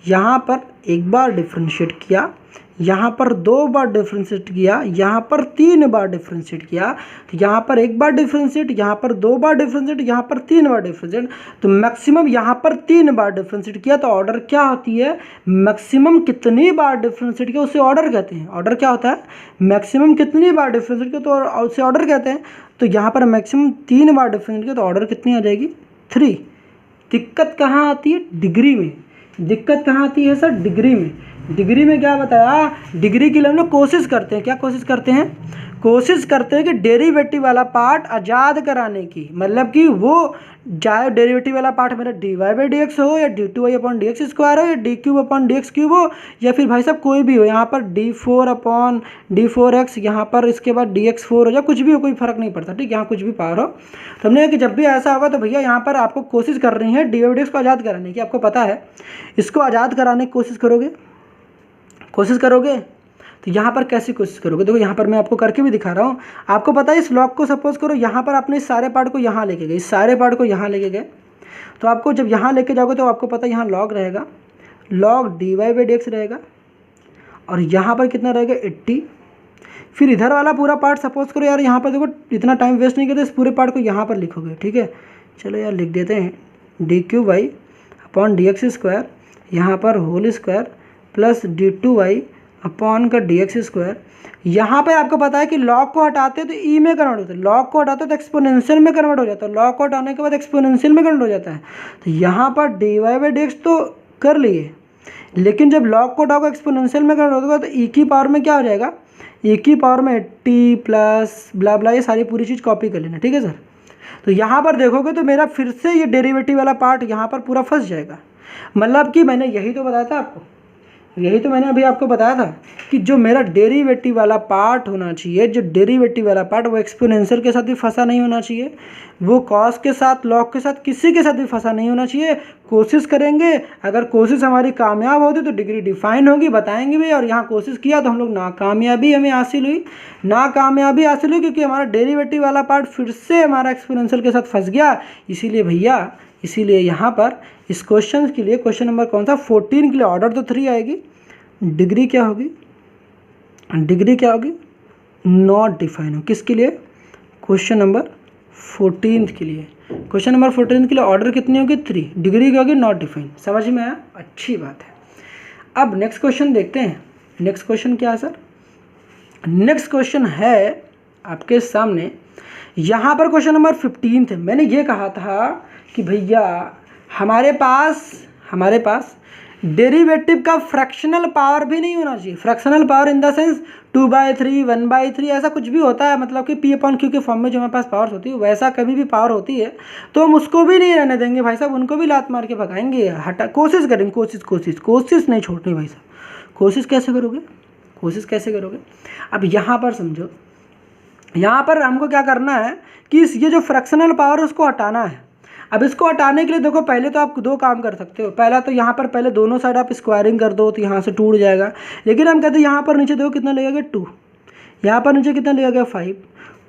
S1: यहाँ पर एक बार डिफ्रेंशिएट किया, यहाँ पर 2 बार डिफ्रेंशिएट किया, यहाँ पर 3 बार डिफ्रेंशिएट किया, तो यहाँ पर 1 बार डिफ्रेंशिएट, यहाँ पर 2 बार डिफ्रेंशिएट, यहाँ पर 3 बार डिफ्रेंशिएट, तो मैक्सिमम यहाँ पर 3 बार डिफ्रेंशिएट किया, तो ऑर्डर क्या होती है, मैक्सिमम कितनी बार डिफ्रेंशिएट किया उसे ऑर्डर कहते हैं। ऑर्डर क्या होता है, मैक्सिमम कितनी बार डिफ्रेंशिएट किया तो उसे ऑर्डर कहते हैं। तो यहाँ पर मैक्सिमम 3 बार डिफ्रेंशिएट किया तो ऑर्डर कितनी आ जाएगी, 3। दिक्कत कहाँ आती है, डिग्री में। दिक्कत कहाँ आती है सर, डिग्री में। डिग्री में क्या बताया, डिग्री के लिए हम लोग कोशिश करते हैं, क्या कोशिश करते हैं, कोशिश करते हैं कि डेरिवेटिव वाला पार्ट आज़ाद कराने की, मतलब कि वो चाहे डेरिवेटिव वाला पार्ट मेरा dy/dx हो या d2y/dx² हो या d3/dx³ हो या फिर भाई साहब कोई भी हो, यहाँ पर d4/d4x, यहाँ पर इसके बाद dx4 हो या कुछ भी हो, कोई फर्क नहीं पड़ता, ठीक, यहाँ कुछ भी पावर हो। तो हमने कि जब भी ऐसा होगा तो भैया यहाँ पर आपको कोशिश कर रही है dy/dx को आज़ाद कराने की, आपको पता है इसको आज़ाद कराने की कोशिश करोगे तो यहाँ पर कैसी कोशिश करोगे, देखो यहाँ पर मैं आपको करके भी दिखा रहा हूँ। आपको पता है इस लॉग को सपोज करो यहाँ पर आपने इस सारे पार्ट को यहाँ लेके गए, इस सारे पार्ट को यहाँ लेके गए, तो आपको जब यहाँ लेके जाओगे तो आपको पता है यहाँ लॉग रहेगा, लॉग dy/dx रहेगा, और यहाँ पर कितना रहेगा 80। फिर इधर वाला पूरा पार्ट सपोज करो यार, यहाँ पर देखो इतना टाइम वेस्ट नहीं करते, इस पूरे पार्ट को यहाँ पर लिखोगे, ठीक है, चलो यार लिख देते हैं d3y/dx², यहाँ पर होल स्क्वायर प्लस d2y/dx²। यहाँ पे आपको पता है कि लॉग को हटाते तो ई में कन्वर्ट होता है, लॉग को हटाते तो एक्सपोनेंशियल में कन्वर्ट हो जाता है, लॉग को हटाने के बाद एक्सपोनेंशियल में कन्वर्ट हो जाता है। तो यहाँ पर dy/dx तो कर लिए, लेकिन जब लॉग को हटाओगे एक्सपोनेंशियल में कन्वर्ट होगा तो ई की पावर में क्या हो जाएगा, ई की पावर में 80 प्लस ब्ला ब्ला, ये सारी पूरी चीज़ कॉपी कर लेना, ठीक है सर। तो यहाँ पर देखोगे तो मेरा फिर से ये डेरिवेटिव वाला पार्ट यहाँ पर पूरा फंस जाएगा, मतलब कि मैंने यही तो बताया था आपको, यही तो मैंने अभी आपको बताया था कि जो मेरा डेरिवेटिव वाला पार्ट होना चाहिए, जो डेरिवेटिव वाला पार्ट वो एक्सपोनेंशियल के साथ भी फंसा नहीं होना चाहिए, वो कॉस के साथ, लॉग के साथ, किसी के साथ भी फंसा नहीं होना चाहिए। कोशिश करेंगे, अगर कोशिश हमारी कामयाब होती तो डिग्री डिफाइन होगी, बताएंगे भी, और यहाँ कोशिश किया तो हम लोग नाकामयाबी हमें हासिल हुई, नाकामयाबी हासिल हुई क्योंकि हमारा डेरिवेटिव वाला पार्ट फिर से हमारा एक्सपोनेंशियल के साथ फंस गया। इसीलिए भैया, इसीलिए यहाँ पर इस क्वेश्चन के लिए, क्वेश्चन नंबर कौन सा 14 के लिए ऑर्डर तो 3 आएगी, डिग्री क्या होगी, डिग्री क्या होगी, नॉट डिफाइन हो। किसके लिए, क्वेश्चन नंबर 14 के लिए, क्वेश्चन नंबर 14 के लिए ऑर्डर कितनी होगी 3, डिग्री क्या होगी नॉट डिफाइन। समझ में आया, अच्छी बात है। अब नेक्स्ट क्वेश्चन देखते हैं, नेक्स्ट क्वेश्चन क्या है सर, नेक्स्ट क्वेश्चन है आपके सामने, यहाँ पर क्वेश्चन नंबर 15 है। मैंने ये कहा था कि भैया हमारे पास डेरिवेटिव का फ्रैक्शनल पावर भी नहीं होना चाहिए। Fractional power in the sense 2/3, 1/3 ऐसा कुछ भी होता है, मतलब कि P/Q के फॉर्म में जो हमारे पास पावर्स होती है वैसा कभी भी पावर होती है तो हम उसको भी नहीं रहने देंगे भाई साहब, उनको भी लात मार के भगाएंगे, हटा कोशिश करेंगे, कोशिश नहीं छोड़नी भाई साहब। कोशिश कैसे करोगे, अब यहाँ पर समझो, यहाँ पर हमको क्या करना है कि ये जो फ्रैक्शनल पावर है उसको हटाना है। अब इसको हटाने के लिए देखो, पहले तो आप 2 काम कर सकते हो। पहला तो यहाँ पर पहले दोनों साइड आप स्क्वायरिंग कर दो तो यहाँ से टूट जाएगा, लेकिन हम कहते हैं यहाँ पर नीचे देखो कितना लगेगा 2, यहाँ पर नीचे कितना लगेगा 5,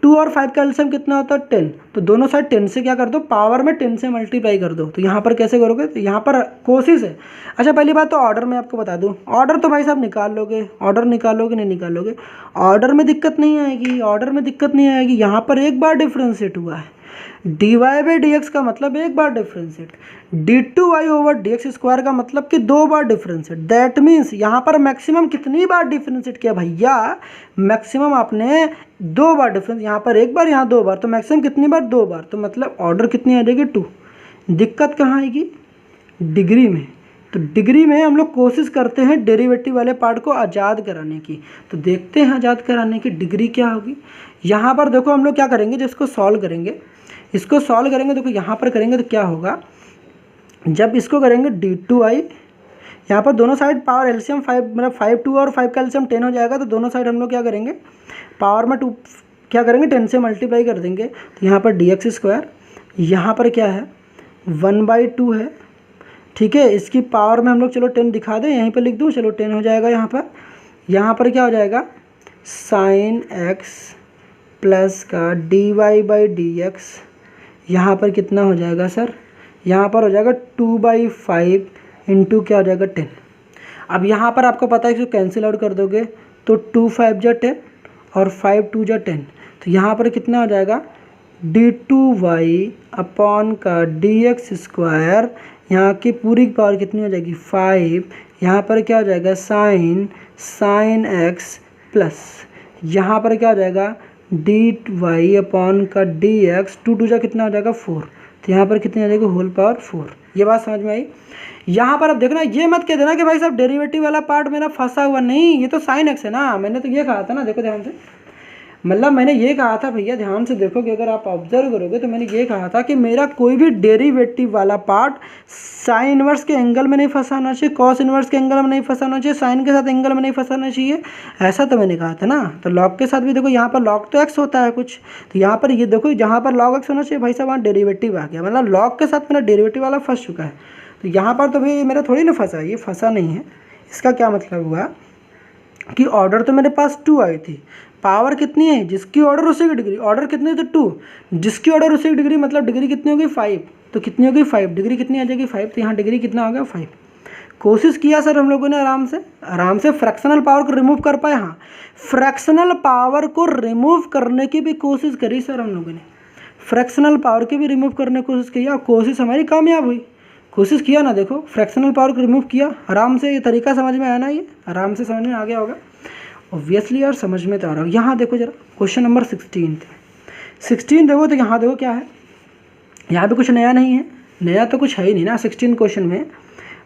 S1: 2 और 5 का एलसीएम कितना होता है 10, तो दोनों साइड 10 से क्या कर दो, पावर में 10 से मल्टीप्लाई कर दो। तो यहाँ पर कैसे करोगे, तो यहाँ पर कोशिश है। अच्छा पहली बात तो ऑर्डर में आपको बता दूँ, ऑर्डर तो भाई साहब निकाल लोगे, ऑर्डर निकालोगे नहीं निकालोगे, ऑर्डर में दिक्कत नहीं आएगी, यहाँ पर एक बार डिफ्रेंशिएट हुआ है, dy/dx का मतलब एक बार डिफ्रेंशिएट, d2y/dx² का मतलब कि 2 बार डिफ्रेंशिएट। दैट मीन्स यहाँ पर मैक्सिमम कितनी बार डिफ्रेंशिएट किया भैया, मैक्सिमम आपने 2 बार डिफरेंस, यहाँ पर एक बार, यहाँ 2 बार, तो मैक्सिमम कितनी बार, 2 बार, तो मतलब ऑर्डर कितनी आ जाएगी 2। दिक्कत कहाँ आएगी, डिग्री में। तो डिग्री में हम लोग कोशिश करते हैं डेरिवेटिव वाले पार्ट को आज़ाद कराने की, तो देखते हैं आज़ाद कराने की डिग्री क्या होगी। यहाँ पर देखो हम लोग क्या करेंगे, जिसको सॉल्व करेंगे, इसको सॉल्व करेंगे, देखो यहाँ पर करेंगे तो क्या होगा, जब इसको करेंगे d2y, यहाँ पर दोनों साइड पावर एलसीएम 5, मतलब 5 2 और 5 का एलसीएम 10 हो जाएगा, तो दोनों साइड हम लोग क्या करेंगे, पावर में 2 क्या करेंगे 10 से मल्टीप्लाई कर देंगे। तो यहाँ पर dx², यहाँ पर क्या है 1/2 है, ठीक है, इसकी पावर में हम लोग चलो 10 दिखा दें, यहीं पर लिख दूँ, चलो 10 हो जाएगा। यहाँ पर क्या हो जाएगा sin x प्लस का dy/dx, यहाँ पर कितना हो जाएगा सर, यहाँ पर हो जाएगा 2/5 इंटू क्या हो जाएगा 10, अब यहाँ पर आपको पता है कि कैंसिल आउट कर दोगे तो 2 5 जा 10 और 5 2 जा 10, तो यहाँ पर कितना हो जाएगा d2y अपॉन का dx स्क्वायर, यहाँ की पूरी पावर कितनी हो जाएगी 5, यहाँ पर क्या हो जाएगा साइन x प्लस यहाँ पर क्या हो जाएगा dy अपॉन का dx, 2 2 जा कितना हो जाएगा 4, तो यहाँ पर कितनी आ जाएगी होल पावर 4। ये बात समझ में आई। यहाँ पर अब देखना, ये मत कह देना कि भाई साहब डेरिवेटिव वाला पार्ट मेरा फंसा हुआ, नहीं, ये तो साइन एक्स है ना, मैंने तो ये कहा था ना, देखो ध्यान से, मतलब मैंने ये कहा था भैया ध्यान से देखो कि अगर आप ऑब्जर्व करोगे तो मैंने ये कहा था कि मेरा कोई भी डेरिवेटिव वाला पार्ट साइन इनवर्स के एंगल में नहीं फंसा होना चाहिए, कॉस इनवर्स के एंगल में नहीं फंसा होना चाहिए, साइन के साथ एंगल में नहीं फंसा होना चाहिए, ऐसा तो मैंने कहा था ना। तो लॉग के साथ भी देखो, यहाँ पर लॉग तो एक्स होता है कुछ, तो यहाँ पर ये देखो जहाँ पर लॉग एक्स होना चाहिए भाई साहब वहाँ डेरिवेटिव आ गया, मतलब लॉग के साथ मेरा डेरिवेटिव वाला फंस चुका है। तो यहाँ पर तो भाई मेरा थोड़ी ना फंसा, ये फंसा नहीं है। इसका क्या मतलब हुआ कि ऑर्डर तो मेरे पास 2 आई थी, पावर कितनी है जिसकी ऑर्डर उसी की डिग्री, ऑर्डर कितनी है तो 2, जिसकी ऑर्डर उसी की डिग्री, मतलब डिग्री कितनी होगी 5, तो कितनी होगी 5, डिग्री कितनी आ जाएगी 5, तो यहाँ डिग्री कितना हो गया 5। कोशिश किया सर हम लोगों ने आराम से फ्रैक्शनल पावर को रिमूव कर पाए, हाँ फ्रैक्शनल पावर को रिमूव करने की भी कोशिश करी सर हम लोगों ने, फ्रैक्शनल पावर की भी रिमूव करने की कोशिश की और कोशिश हमारी कामयाब हुई। कोशिश किया ना, देखो फ्रैक्शनल पावर को रिमूव किया आराम से, ये तरीका समझ में आया ना, ये आराम से समझ में आ गया होगा ऑब्वियसली यार, समझ में तो आ रहा है। यहाँ देखो जरा क्वेश्चन नंबर 16 देखो, तो यहाँ देखो क्या है, यहाँ पे कुछ नया नहीं है, नया तो कुछ है ही नहीं ना 16 क्वेश्चन में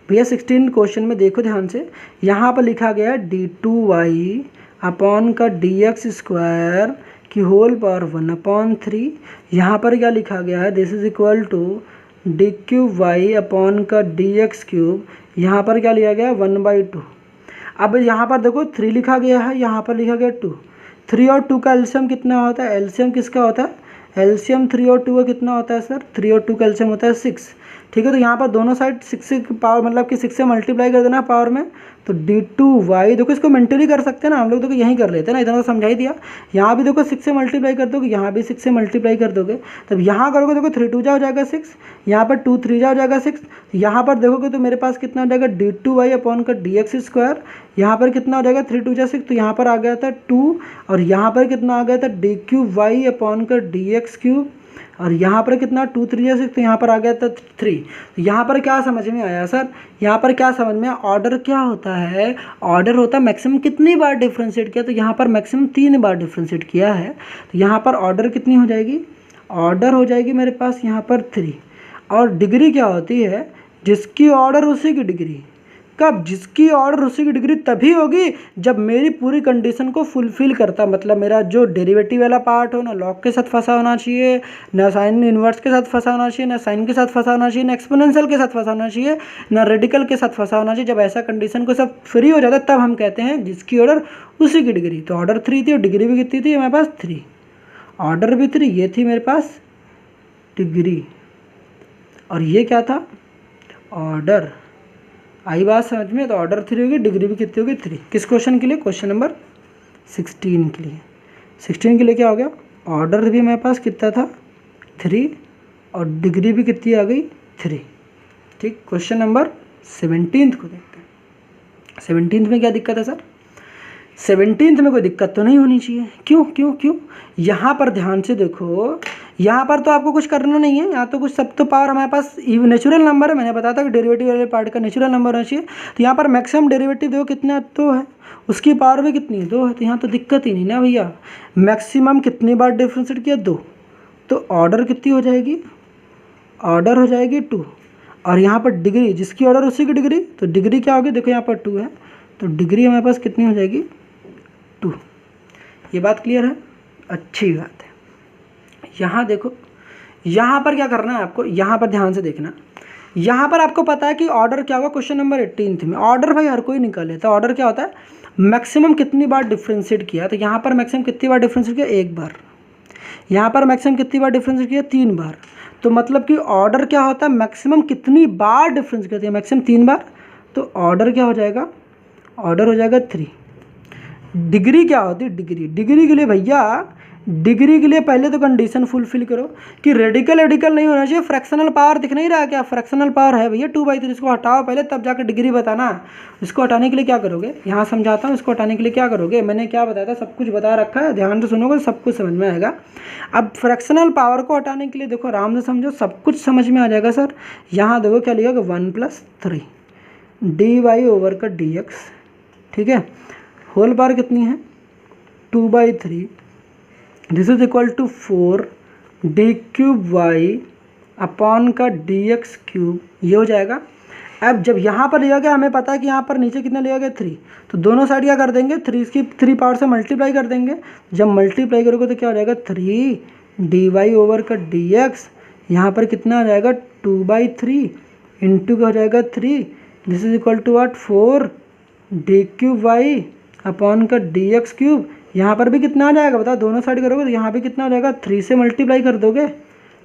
S1: भैया। 16 क्वेश्चन में देखो ध्यान से, यहाँ पर लिखा गया d2y अपॉन का dx स्क्वायर की होल पावर 1/3, यहाँ पर क्या लिखा गया है this is equal to d3y upon का dx क्यूब, यहाँ पर क्या लिया गया 1/2। अब यहाँ पर देखो 3 लिखा गया है, यहाँ पर लिखा गया 2, 3 और 2 का एलसीएम कितना होता है, एलसीएम किसका होता है, एलसीएम 3 और 2 का कितना होता है सर, 3 और 2 का एलसीएम होता है 6, ठीक है। तो यहाँ पर दोनों साइड 6 से पावर मतलब कि 6 से मल्टीप्लाई कर देना पावर में, तो d2y देखो इसको मेंटली कर सकते हैं ना हम लोग, देखो यहीं कर लेते हैं ना, इतना तो समझा ही दिया। यहाँ भी देखो 6 से मल्टीप्लाई कर दोगे, यहाँ भी 6 से मल्टीप्लाई कर दोगे, तब यहाँ करोगे देखो 3 2 जा हो जाएगा 6, यहाँ पर 2 3 जा हो जाएगा 6, यहाँ पर देखोगे तो मेरे पास कितना हो जाएगा d2y अपॉन का dx स्क्वायर, यहाँ पर कितना हो जाएगा 3 2 जा 6, तो यहाँ पर आ गया था 2 और यहाँ पर कितना आ गया था d3y अपॉन का dx क्यूब, और यहाँ पर कितना 2 3 जा 6, तो यहाँ पर आ गया था 3। तो यहाँ पर क्या समझ में आया सर, यहाँ पर क्या समझ में आया, ऑर्डर क्या होता है, ऑर्डर होता है मैक्सिमम कितनी बार डिफ्रेंशिएट किया, तो यहाँ पर मैक्सिमम 3 बार डिफ्रेंशिएट किया है, तो यहाँ पर ऑर्डर कितनी हो जाएगी, ऑर्डर हो जाएगी मेरे पास यहाँ पर 3। और डिग्री क्या होती है, जिसकी ऑर्डर उसी की डिग्री, कब, जिसकी ऑर्डर उसी की डिग्री तभी होगी जब मेरी पूरी कंडीशन को फुलफिल करता, मतलब मेरा जो डेरिवेटिव वाला पार्ट हो ना लॉग के साथ फंसा होना चाहिए, ना साइन इनवर्स के साथ फंसा होना चाहिए, ना साइन के साथ फंसा होना चाहिए, ना एक्सपोनेंशियल के साथ फंसा होना चाहिए, ना रेडिकल के साथ फंसा होना चाहिए। जब ऐसा कंडीशन को सब फ्री हो जाता है तब हम कहते हैं जिसकी ऑर्डर उसी की डिग्री। तो ऑर्डर 3 थी और डिग्री भी कितनी थी मेरे पास 3, ऑर्डर भी 3, ये थी मेरे पास डिग्री, और ये क्या था ऑर्डर। आई बात समझ में, तो ऑर्डर 3 होगी, डिग्री भी कितनी होगी 3। किस क्वेश्चन के लिए, क्वेश्चन नंबर 16 के लिए। 16 के लिए क्या हो गया, ऑर्डर भी मेरे पास कितना था 3 और डिग्री भी कितनी आ गई 3, ठीक। क्वेश्चन नंबर 17 को देखते हैं। 17 में क्या दिक्कत है सर, 17 में कोई दिक्कत तो नहीं होनी चाहिए, क्यों क्यों क्यों, यहाँ पर ध्यान से देखो, यहाँ पर तो आपको कुछ करना नहीं है, यहाँ तो कुछ सब तो पावर हमारे पास नेचुरल नंबर है, मैंने बताया था कि डेरिवेटिव वाले पार्ट का नेचुरल नंबर होना चाहिए। तो यहाँ पर मैक्सिमम डेरिवेटिव देखो कितना 2 है, उसकी पावर भी कितनी है 2 है, तो यहाँ तो दिक्कत ही नहीं ना भैया। मैक्सिमम कितनी बार डिफ्रेंशिएट किया 2, तो ऑर्डर कितनी हो जाएगी, ऑर्डर हो जाएगी 2, और यहाँ पर डिग्री जिसकी ऑर्डर उसी की डिग्री, तो डिग्री क्या होगी देखो यहाँ पर 2 है, तो डिग्री हमारे पास कितनी हो जाएगी 2। ये बात क्लियर है, अच्छी बात है। यहाँ देखो, यहाँ पर क्या करना है आपको, यहाँ पर ध्यान से देखना, यहाँ पर आपको पता है कि ऑर्डर क्या होगा, क्वेश्चन नंबर 18 में ऑर्डर भाई हर कोई निकाल लेता है। ऑर्डर क्या होता है, मैक्सिमम कितनी बार डिफ्रेंशिएट किया, तो यहाँ पर मैक्सिमम कितनी बार डिफ्रेंशिएट किया 1 बार, यहाँ पर मैक्सिमम कितनी बार डिफ्रेंशिएट किया 3 बार, तो मतलब कि ऑर्डर क्या होता है मैक्सिमम कितनी बार डिफ्रेंशिएट किया है, मैक्सिमम 3 बार, तो ऑर्डर क्या हो जाएगा, ऑर्डर हो जाएगा 3। डिग्री क्या होती है, डिग्री के लिए भैया डिग्री के लिए पहले तो कंडीशन फुलफिल करो कि रेडिकल रेडिकल नहीं होना चाहिए। फ्रैक्शनल पावर दिख नहीं रहा क्या? फ्रैक्शनल पावर है भैया 2/3, इसको हटाओ पहले तब जाकर डिग्री बताना। इसको हटाने के लिए क्या करोगे, यहाँ समझाता हूँ। इसको हटाने के लिए क्या करोगे, मैंने क्या बताया था, सब कुछ बता रखा है, ध्यान से सुनोगे सब कुछ समझ में आएगा। अब फ्रैक्शनल पावर को हटाने के लिए देखो आराम से समझो, सब कुछ समझ में आ जाएगा सर। यहाँ देखो क्या लिखा, 1+3 dy/dx, ठीक है। होल पावर कितनी है, 2/3, this is equal to 4 d³y/dx³, ये हो जाएगा। अब जब यहाँ पर लिया गया, हमें पता है कि यहाँ पर नीचे कितना लिया गया 3, तो दोनों साइड क्या कर देंगे, 3 की 3 पावर से मल्टीप्लाई कर देंगे। जब मल्टीप्लाई करोगे तो क्या हो जाएगा, 3 dy/dx, यहाँ पर कितना आ जाएगा 2/3 इंटू हो जाएगा 3, this is equal to what, 4 d³y/dx³। यहाँ पर भी कितना आ जाएगा बताओ, दोनों साइड करोगे तो यहाँ भी कितना हो जाएगा, 3 से मल्टीप्लाई कर दोगे,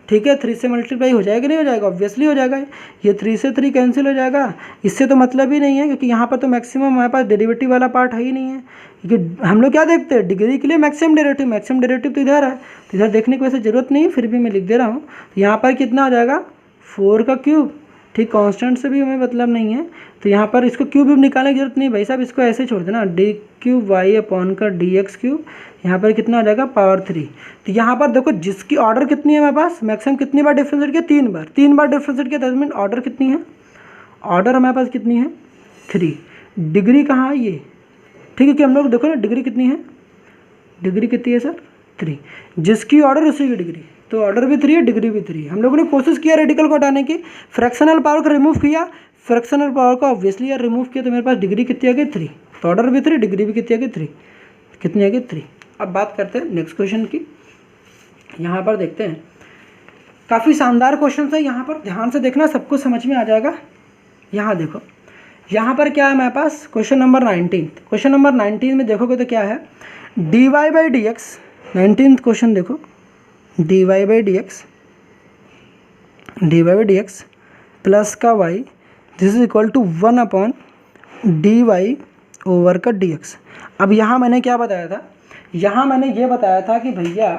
S1: ठीक है। 3 से मल्टीप्लाई हो जाएगा नहीं हो जाएगा, ऑब्वियसली हो जाएगा। ये 3 से 3 कैंसिल हो जाएगा, इससे तो मतलब ही नहीं है, क्योंकि यहाँ पर तो मैक्सिमम हमारे पास डेरिवेटिव वाला पार्ट है ही नहीं है। क्योंकि हम लोग क्या देखते हैं, डिग्री के लिए मैक्सिमम डेरिवेटिव तो इधर है, तो इधर देखने की वैसे ज़रूरत नहीं है, फिर भी मैं लिख दे रहा हूँ। तो यहाँ पर कितना आ जाएगा, 4 ठीक, कांस्टेंट से भी हमें मतलब नहीं है, तो यहाँ पर इसको क्यूब भी निकालने की जरूरत नहीं भाई साहब, इसको ऐसे छोड़ देना, d³y/dx³, यहाँ पर कितना आ जाएगा, पावर 3। तो यहाँ पर देखो जिसकी ऑर्डर कितनी है हमारे पास, मैक्सिमम कितनी बार डिफ्रेंशिएट किया, 3 बार डिफ्रेंशिएट किया, दैट मीन ऑर्डर कितनी है, ऑर्डर हमारे पास कितनी है, 3। डिग्री कहाँ है ये, ठीक है, कि हम लोग देखो ना डिग्री कितनी है, डिग्री कितनी है सर, 3। जिसकी ऑर्डर उसी की डिग्री, तो ऑर्डर भी 3 है, डिग्री भी 3 है। हम लोगों ने कोशिश किया रेडिकल को हटाने की, फ्रैक्शनल पावर को रिमूव किया, फ्रैक्शनल पावर को ऑब्वियसली यार रिमूव किया, तो मेरे पास डिग्री कितनी आ गई, 3, तो ऑर्डर भी 3, डिग्री भी कितनी आ गई, 3, कितनी आ गई, 3। अब बात करते हैं नेक्स्ट क्वेश्चन की, यहाँ पर देखते हैं, काफ़ी शानदार क्वेश्चन है, यहाँ पर ध्यान से देखना, सबको समझ में आ जाएगा। यहाँ देखो, यहाँ पर क्या है हमारे पास, क्वेश्चन नंबर 19। क्वेश्चन नंबर 19 में देखोगे तो क्या है, dy/dx, 19th क्वेश्चन देखो, dy/dx प्लस का y, this is equal to 1/dy/dx। अब यहाँ मैंने क्या बताया था, यहाँ मैंने ये बताया था कि भैया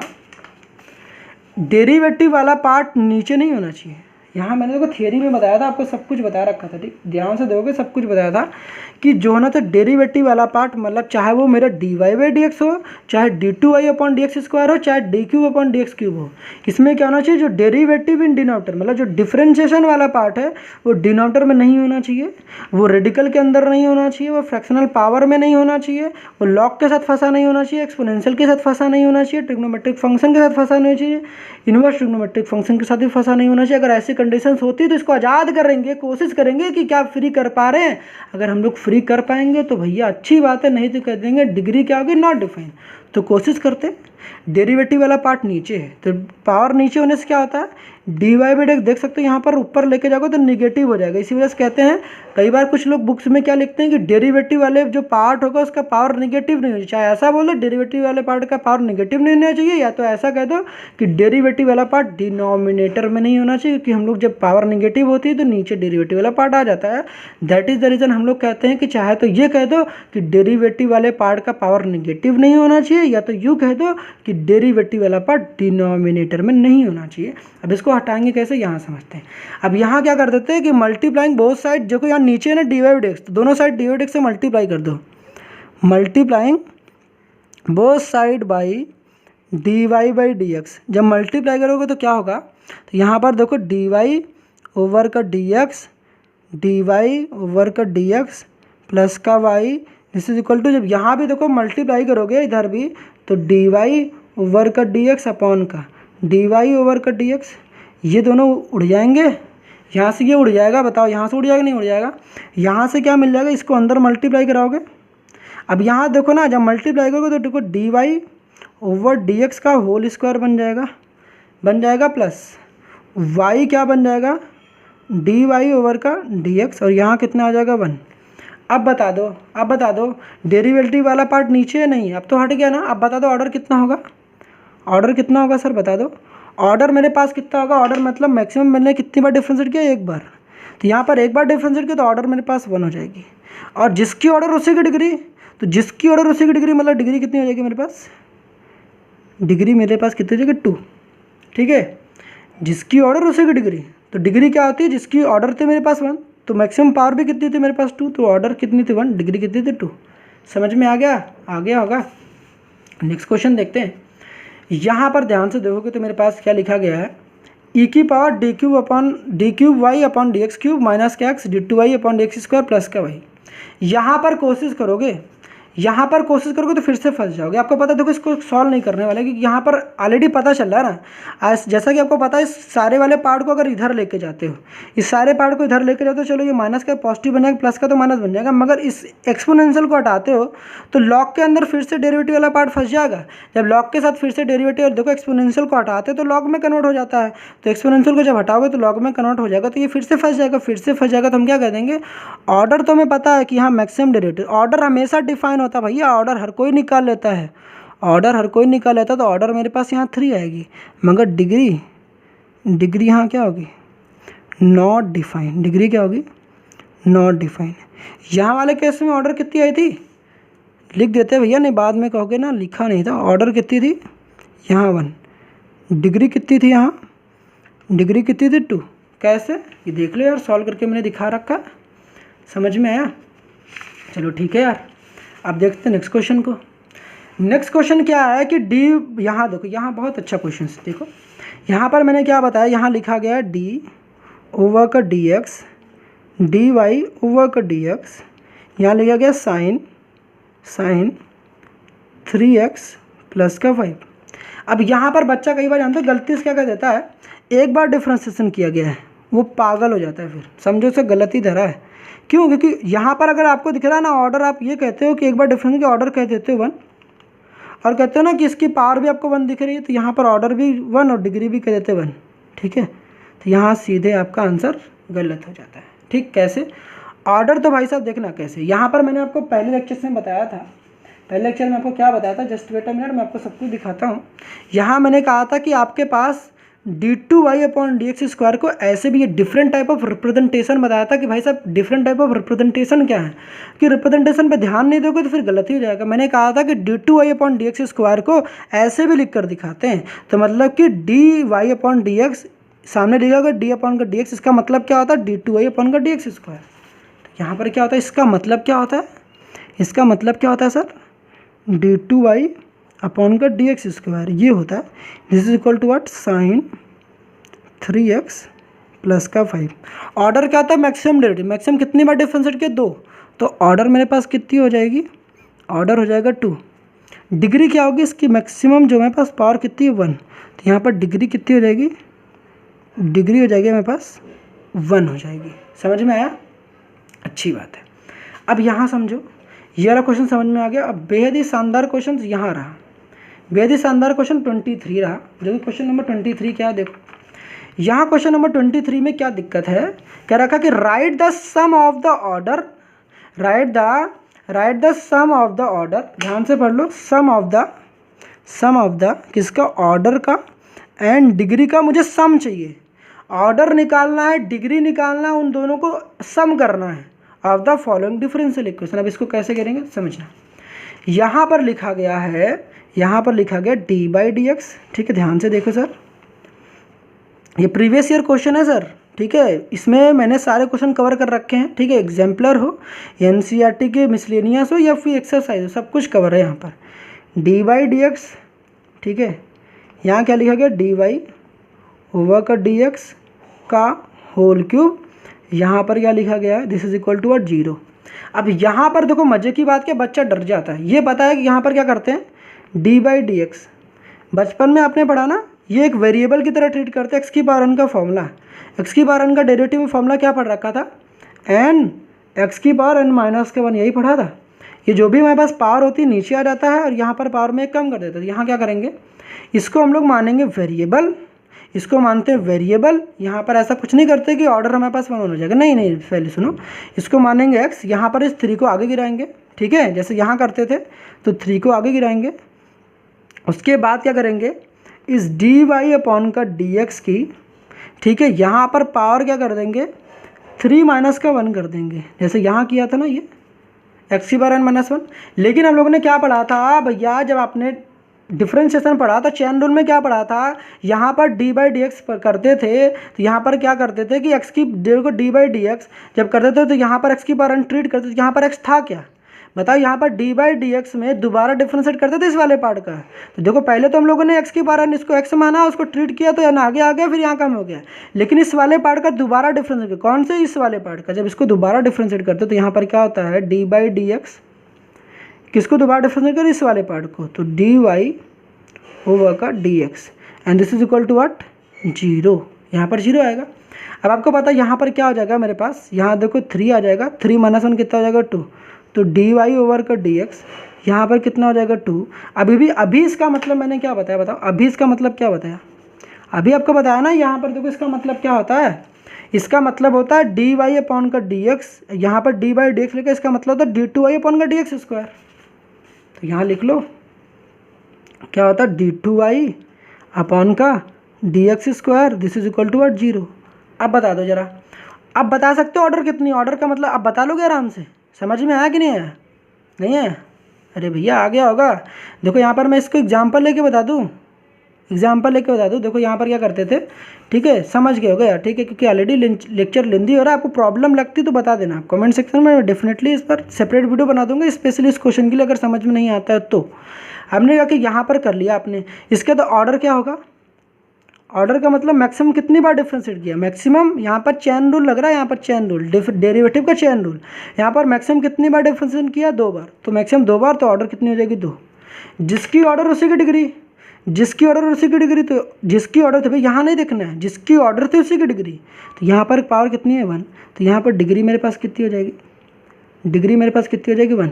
S1: डेरिवेटिव वाला पार्ट नीचे नहीं होना चाहिए। यहाँ मैंने देखो थियरी में बताया था, आपको सब कुछ बता रखा था, ठीक, ध्यान से देखोगे सब कुछ बताया था कि जो है ना, तो डेरिवेटिव वाला पार्ट मतलब चाहे वो मेरा dy/dx हो, चाहे d2y/dx² हो, चाहे d³/dx³ हो, इसमें क्या होना चाहिए, जो डेरिवेटिव इन डिनोमिनेटर, मतलब जो डिफरेंशिएशन वाला पार्ट है वो डिनोमिनेटर में नहीं होना चाहिए, वो रेडिकल के अंदर नहीं होना चाहिए, वो फ्रैक्शनल पावर में नहीं होना चाहिए, वो लॉग के साथ फंसा नहीं होना चाहिए, एक्सपोनेंशियल के साथ फंसा नहीं होना चाहिए, ट्रिग्नोमेट्रिक फंक्शन के साथ फंसा नहीं चाहिए, इनवर्स ट्रिग्नोमेट्रिक फंक्शन के साथ भी फंसा नहीं होना चाहिए। अगर ऐसी कंडीशंस होती है तो इसको आज़ाद करेंगे, कोशिश करेंगे कि क्या फ्री कर पा रहे हैं। अगर हम लोग फ्री कर पाएंगे तो भैया अच्छी बात है, नहीं तो कह देंगे डिग्री क्या होगी, नॉट डिफाइन। तो कोशिश करते, डेरिवेटिव वाला पार्ट नीचे है, तो पावर नीचे होने से क्या होता है, dy/dx देख सकते हो यहाँ पर ऊपर लेके जाओगे तो निगेटिव हो जाएगा। इसी वजह से कहते हैं, कई बार कुछ लोग बुक्स में क्या लिखते हैं कि डेरिवेटिव वाले जो पार्ट होगा उसका पावर निगेटिव नहीं होना चाहिए। चाहे ऐसा बोलो डेरिवेटिव वाले पार्ट का पावर निगेटिव नहीं होना चाहिए, या तो ऐसा कह दो कि डेरिवेटिव वाला पार्ट डिनोमिनेटर में नहीं होना चाहिए, क्योंकि हम लोग जब पावर निगेटिव होती है तो नीचे डेरिवेटिव वाला पार्ट आ जाता है। दैट इज़ द रीज़न हम लोग कहते हैं कि चाहे तो ये कह दो कि डेरिवेटिव वाले पार्ट का पावर निगेटिव नहीं होना चाहिए, या तो यूँ कह दो कि डेरिवेटिव वाला पार्ट डिनोमिनेटर में नहीं होना चाहिए। अब इसको हटाएंगे कैसे, यहाँ समझते हैं। अब यहाँ क्या कर देते हैं कि मल्टीप्लाइंग बोथ साइड, देखो यहाँ नीचे ना dy/dx, तो दोनों साइड dy/dx से मल्टीप्लाई कर दो, multiplying both side by dy/dx। जब मल्टीप्लाई करोगे तो क्या होगा, तो यहाँ पर देखो dy/dx, dy/dx प्लस का y, this is equal to, जब यहाँ भी देखो मल्टीप्लाई करोगे इधर भी, तो dy/dx अपॉन का dy/dx, ये दोनों उड़ जाएंगे, यहाँ से ये उड़ जाएगा, बताओ यहाँ से उड़ जाएगा नहीं उड़ जाएगा, यहाँ से क्या मिल जाएगा, इसको अंदर मल्टीप्लाई कराओगे। अब यहाँ देखो ना, जब मल्टीप्लाई करोगे तो देखो dy/dx का होल स्क्वायर बन जाएगा प्लस y क्या बन जाएगा, dy/dx, और यहाँ कितना आ जाएगा 1। अब बता दो डेरिवेटिव वाला पार्ट नीचे है नहीं, अब तो हट गया ना। अब बता दो ऑर्डर कितना होगा, ऑर्डर कितना होगा सर बता दो, ऑर्डर मेरे पास कितना होगा, ऑर्डर मतलब मैक्सिमम मैंने कितनी बार डिफरेंशिएट किया, एक बार, तो यहाँ पर एक बार डिफरेंशिएट किया तो ऑर्डर मेरे पास 1 हो जाएगी। और जिसकी ऑर्डर उसी की डिग्री, तो जिसकी ऑर्डर उसी की डिग्री मतलब डिग्री कितनी हो जाएगी मेरे पास, डिग्री मेरे पास कितनी हो जाएगी 2, ठीक है। जिसकी ऑर्डर उसी की डिग्री, तो डिग्री क्या होती है, जिसकी ऑर्डर थे मेरे पास 1, तो मैक्सिमम पावर भी कितनी थी मेरे पास 2, तो ऑर्डर कितनी थी 1, डिग्री कितनी थी 2। समझ में आ गया होगा। नेक्स्ट क्वेश्चन देखते हैं। यहाँ पर ध्यान से देखोगे तो मेरे पास क्या लिखा गया है, ई की power D cube Y upon D x cube minus का X D two Y upon D x square plus का वाई। यहाँ पर कोशिश करोगे तो फिर से फंस जाओगे। आपको पता है, देखो इसको सॉल्व नहीं करने वाले, क्योंकि यहाँ पर ऑलरेडी पता चल रहा है ना। जैसा कि आपको पता है, इस सारे वाले पार्ट को अगर इधर लेके जाते हो, इस सारे पार्ट को इधर लेके जाते हो, चलो ये माइनस का पॉजिटिव बन जाएगा, प्लस का तो माइनस बन जाएगा, मगर इस एक्सपोनेंशियल को हटाते हो तो लॉग के अंदर फिर से डेरिवेटिव वाला पार्ट फंस जाएगा। जब लॉग के साथ फिर से डेरिवेटिव, देखो एक्सपोनेंशियल को हटाते तो लॉग में कन्वर्ट हो जाता है, तो एक्सपोनेंशियल को जब हटाओगे तो लॉग में कन्वर्ट हो जाएगा, तो ये फिर से फंस जाएगा। तो हम क्या कह देंगे, ऑर्डर तो हमें पता है कि हाँ मैक्सिमम डेरिवेटिव, ऑर्डर हमेशा डिफाइन होता है भैया, ऑर्डर हर कोई निकाल लेता है, तो ऑर्डर मेरे पास यहाँ 3 आएगी, मगर डिग्री यहाँ क्या होगी, नॉट डिफाइन। डिग्री क्या होगी, नॉट डिफाइन। यहाँ वाले केस में ऑर्डर कितनी आई थी, लिख देते हैं भैया, नहीं बाद में कहोगे ना लिखा नहीं था। ऑर्डर कितनी थी यहाँ 1, डिग्री कितनी थी यहाँ, डिग्री कितनी थी 2। कैसे, ये देख लो यार, सॉल्व करके मैंने दिखा रखा, समझ में आया। चलो ठीक है यार, अब देखते हैं नेक्स्ट क्वेश्चन को। नेक्स्ट क्वेश्चन क्या है कि डी, यहाँ देखो, यहाँ बहुत अच्छा क्वेश्चन है। देखो यहाँ पर मैंने क्या बताया, यहाँ लिखा गया है डी ओवर का d x d y over का डी एक्स, यहाँ लिखा गया साइन 3x प्लस का 5। अब यहाँ पर बच्चा कई बार जानते हो गलती से क्या कर देता है, एक बार डिफ्रेंसिएशन किया गया है वो पागल हो जाता है, फिर समझो उसे गलत ही धरा है। क्यों, क्योंकि यहाँ पर अगर आपको दिख रहा है ना ऑर्डर, आप ये कहते हो कि एक बार डिफरेंस के ऑर्डर कह देते हो 1, और कहते हो ना कि इसकी पावर भी आपको 1 दिख रही है, तो यहाँ पर ऑर्डर भी 1 और डिग्री भी कह देते 1, ठीक है। तो यहाँ सीधे आपका आंसर गलत हो जाता है। ठीक, कैसे, ऑर्डर तो भाई साहब देखना कैसे, यहाँ पर मैंने आपको पहले लेक्चर में बताया था, पहले लेक्चर में आपको क्या बताया था, जस्ट वेट अ मिनट, मैं आपको सब कुछ दिखाता हूँ। यहाँ मैंने कहा था कि आपके पास d2y upon D x square को ऐसे भी ये डिफरेंट टाइप ऑफ रिप्रेजेंटेशन बताया था कि भाई साहब डिफरेंट टाइप ऑफ रिप्रेजेंटेशन क्या है, कि रिप्रेजेंटेशन पे ध्यान नहीं दोगे तो फिर गलती हो जाएगा। मैंने कहा था कि d2y upon D x square को ऐसे भी लिख कर दिखाते हैं, तो मतलब कि dy अपॉन डी एक्स सामने लिखा होगा d अपॉन का डी एक्स, इसका मतलब क्या होता है d2y अपॉन का डी एक्स स्क्वायर। यहाँ पर क्या होता है, इसका मतलब क्या होता है, इसका मतलब क्या होता है सर, d2y अपॉन का डी एक्स स्क्वायर, ये होता है। This is equal to what, sine 3x plus का 5। ऑर्डर क्या होता है, मैक्सिमम डेरिवेटिव, मैक्सिमम कितनी बार डिफरेंशिएट किया 2, तो ऑर्डर मेरे पास कितनी हो जाएगी, ऑर्डर हो जाएगा 2। डिग्री क्या होगी इसकी, मैक्सिमम जो मेरे पास पावर कितनी है 1, तो यहाँ पर डिग्री कितनी हो जाएगी, डिग्री हो जाएगी मेरे पास 1 हो जाएगी। समझ में आया, अच्छी बात है। अब यहाँ समझो, ये वाला क्वेश्चन समझ में आ गया। अब बेहद ही शानदार क्वेश्चन यहाँ रहा, बेहद ही शानदार क्वेश्चन 23 रहा। जो कि क्वेश्चन नंबर 23 क्या है, देखो यहाँ क्वेश्चन नंबर 23 में क्या दिक्कत है, क्या रखा कि write the sum of the order, write the sum of the order, ध्यान से पढ़ लो, सम ऑफ द किसका, ऑर्डर का एंड डिग्री का, मुझे सम चाहिए, ऑर्डर निकालना है, डिग्री निकालना है, उन दोनों को सम करना है of the following differential equation. अब इसको कैसे करेंगे समझना, यहाँ पर लिखा गया है, यहाँ पर लिखा गया डी बाई डी एक्स, ठीक है, ध्यान से देखो सर, ये प्रीवियस ईयर क्वेश्चन है सर, ठीक है, इसमें मैंने सारे क्वेश्चन कवर कर रखे हैं, ठीक है, एग्जाम्पलर हो, एनसीईआरटी के मिसलेनियस हो या फिर एक्सरसाइज हो, सब कुछ कवर है यहाँ पर। डी बाई डी एक्स, ठीक है, यहाँ क्या लिखा गया, डी वाई ओवर का डी एक्स का होल क्यूब, यहाँ पर क्या लिखा गया है, दिस इज इक्वल टू 0। अब यहाँ पर देखो मज़े की बात, क्या बच्चा डर जाता है, ये पता है कि यहाँ पर क्या करते हैं, डी बाई डी एक्स, बचपन में आपने पढ़ा ना, ये एक वेरिएबल की तरह ट्रीट करते हैं। एक्स की पावर n का फॉर्मूला, एक्स की पावर n का डेरिवेटिव में फॉर्मूला क्या पढ़ रखा था, n एक्स की पावर n माइनस के 1, यही पढ़ा था। ये जो भी हमारे पास पावर होती है नीचे आ जाता है और यहाँ पर पावर में कम कर देता है। यहाँ क्या करेंगे, इसको हम लोग मानेंगे वेरिएबल, इसको मानते हैं वेरिएबल। यहाँ पर ऐसा कुछ नहीं करते कि ऑर्डर हमारे पास 1 हो जाएगा, नहीं, पहले सुनो, इसको मानेंगे x, यहाँ पर इस 3 को आगे गिराएंगे, ठीक है, जैसे यहाँ करते थे, तो 3 को आगे गिराएंगे। उसके बाद क्या करेंगे, इस डी वाई अपॉन का डी एक्स की, ठीक है, यहाँ पर पावर क्या कर देंगे, 3 माइनस का 1 कर देंगे, जैसे यहाँ किया था ना, ये एक्स की पावर n माइनस 1। लेकिन हम लोगों ने क्या पढ़ा था भैया, जब आपने डिफरेंशिएशन पढ़ा तो चेन रूल में क्या पढ़ा था, यहाँ पर डी बाई डी एक्स करते थे तो यहाँ पर क्या करते थे कि एक्स की देखो डी बाई डी एक्स जब करते थे तो यहाँ पर एक्स की पावर ट्रीट करते थे, यहाँ पर एक्स था क्या बताओ, यहाँ पर डी बाई डी एक्स में दोबारा डिफ्रेंशिएट करते थे इस वाले पार्ट का। तो देखो पहले तो हम लोगों ने एक्स की पावर इसको एक्स माना, उसको ट्रीट किया तो यहाँ आगे आ गया, फिर यहाँ कम हो गया, लेकिन इस वाले पार्ट का दोबारा डिफ्रेंशिएट, कौन से इस वाले पार्ट का, जब इसको दोबारा डिफ्रेंशिएट करते तो यहाँ पर क्या होता है डी बाई डी एक्स, किसको दोबारा डिफ्रेंशिएट करें इस वाले पार्ट को, तो डी वाई ओवर का d x and this is equal to what 0, यहाँ पर 0 आएगा। अब आपको पता है यहाँ पर क्या हो जाएगा मेरे पास, यहाँ देखो 3 आ जाएगा, 3 - 1 कितना हो जाएगा 2, तो डी वाई ओवर का डी एक्स यहाँ पर कितना हो जाएगा 2। अभी इसका मतलब मैंने क्या बताया बताओ, अभी इसका मतलब क्या बताया, अभी आपको बताया ना, यहाँ पर देखो इसका मतलब क्या होता है, इसका मतलब होता है डी वाई अपॉन का डी एक्स, यहाँ पर डी बाई डी एक्स लिखा, इसका मतलब होता है डी टू वाई अपॉन का डी एक्स स्क्वायर। तो यहाँ लिख लो क्या होता है डी टू वाई अपॉन का d x square, this is equal to 0। अब बता दो जरा, अब बता सकते हो ऑर्डर कितनी, ऑर्डर का मतलब अब बता लोगे आराम से, समझ में आया कि नहीं आया, नहीं है, अरे भैया आ गया होगा। देखो यहाँ पर मैं इसको एग्जाम्पल लेके बता दूँ, देखो यहाँ पर क्या करते थे, ठीक है समझ गए हो गया, ठीक है, क्योंकि ऑलरेडी लेक्चर लेंदी हो रहा है, आपको प्रॉब्लम लगती तो बता देना कमेंट सेक्शन में, डेफिनेटली इस पर सेपरेट वीडियो बना दूंगा स्पेशली इस क्वेश्चन के लिए, अगर समझ में नहीं आता है तो। हमने कहा कि यहाँ पर कर लिया आपने, इसके तो ऑर्डर क्या होगा, ऑर्डर का मतलब मैक्सिमम कितनी बार डिफ्रेंशिएट किया, मैक्सिमम यहाँ पर चेन रूल लग रहा है, यहाँ पर चेन रूल डेरिवेटिव का चेन रूल, यहाँ पर मैक्सिमम कितनी बार डिफ्रेंशिएट किया 2 बार, तो मैक्सिमम 2 बार, तो ऑर्डर कितनी हो जाएगी 2, जिसकी ऑर्डर उसी की डिग्री, तो जिसकी ऑर्डर थे भाई यहाँ नहीं देखना है, जिसकी ऑर्डर थी उसी की डिग्री, तो यहाँ पर पावर कितनी है 1, तो यहाँ पर डिग्री मेरे पास कितनी हो जाएगी, डिग्री मेरे पास कितनी हो जाएगी 1,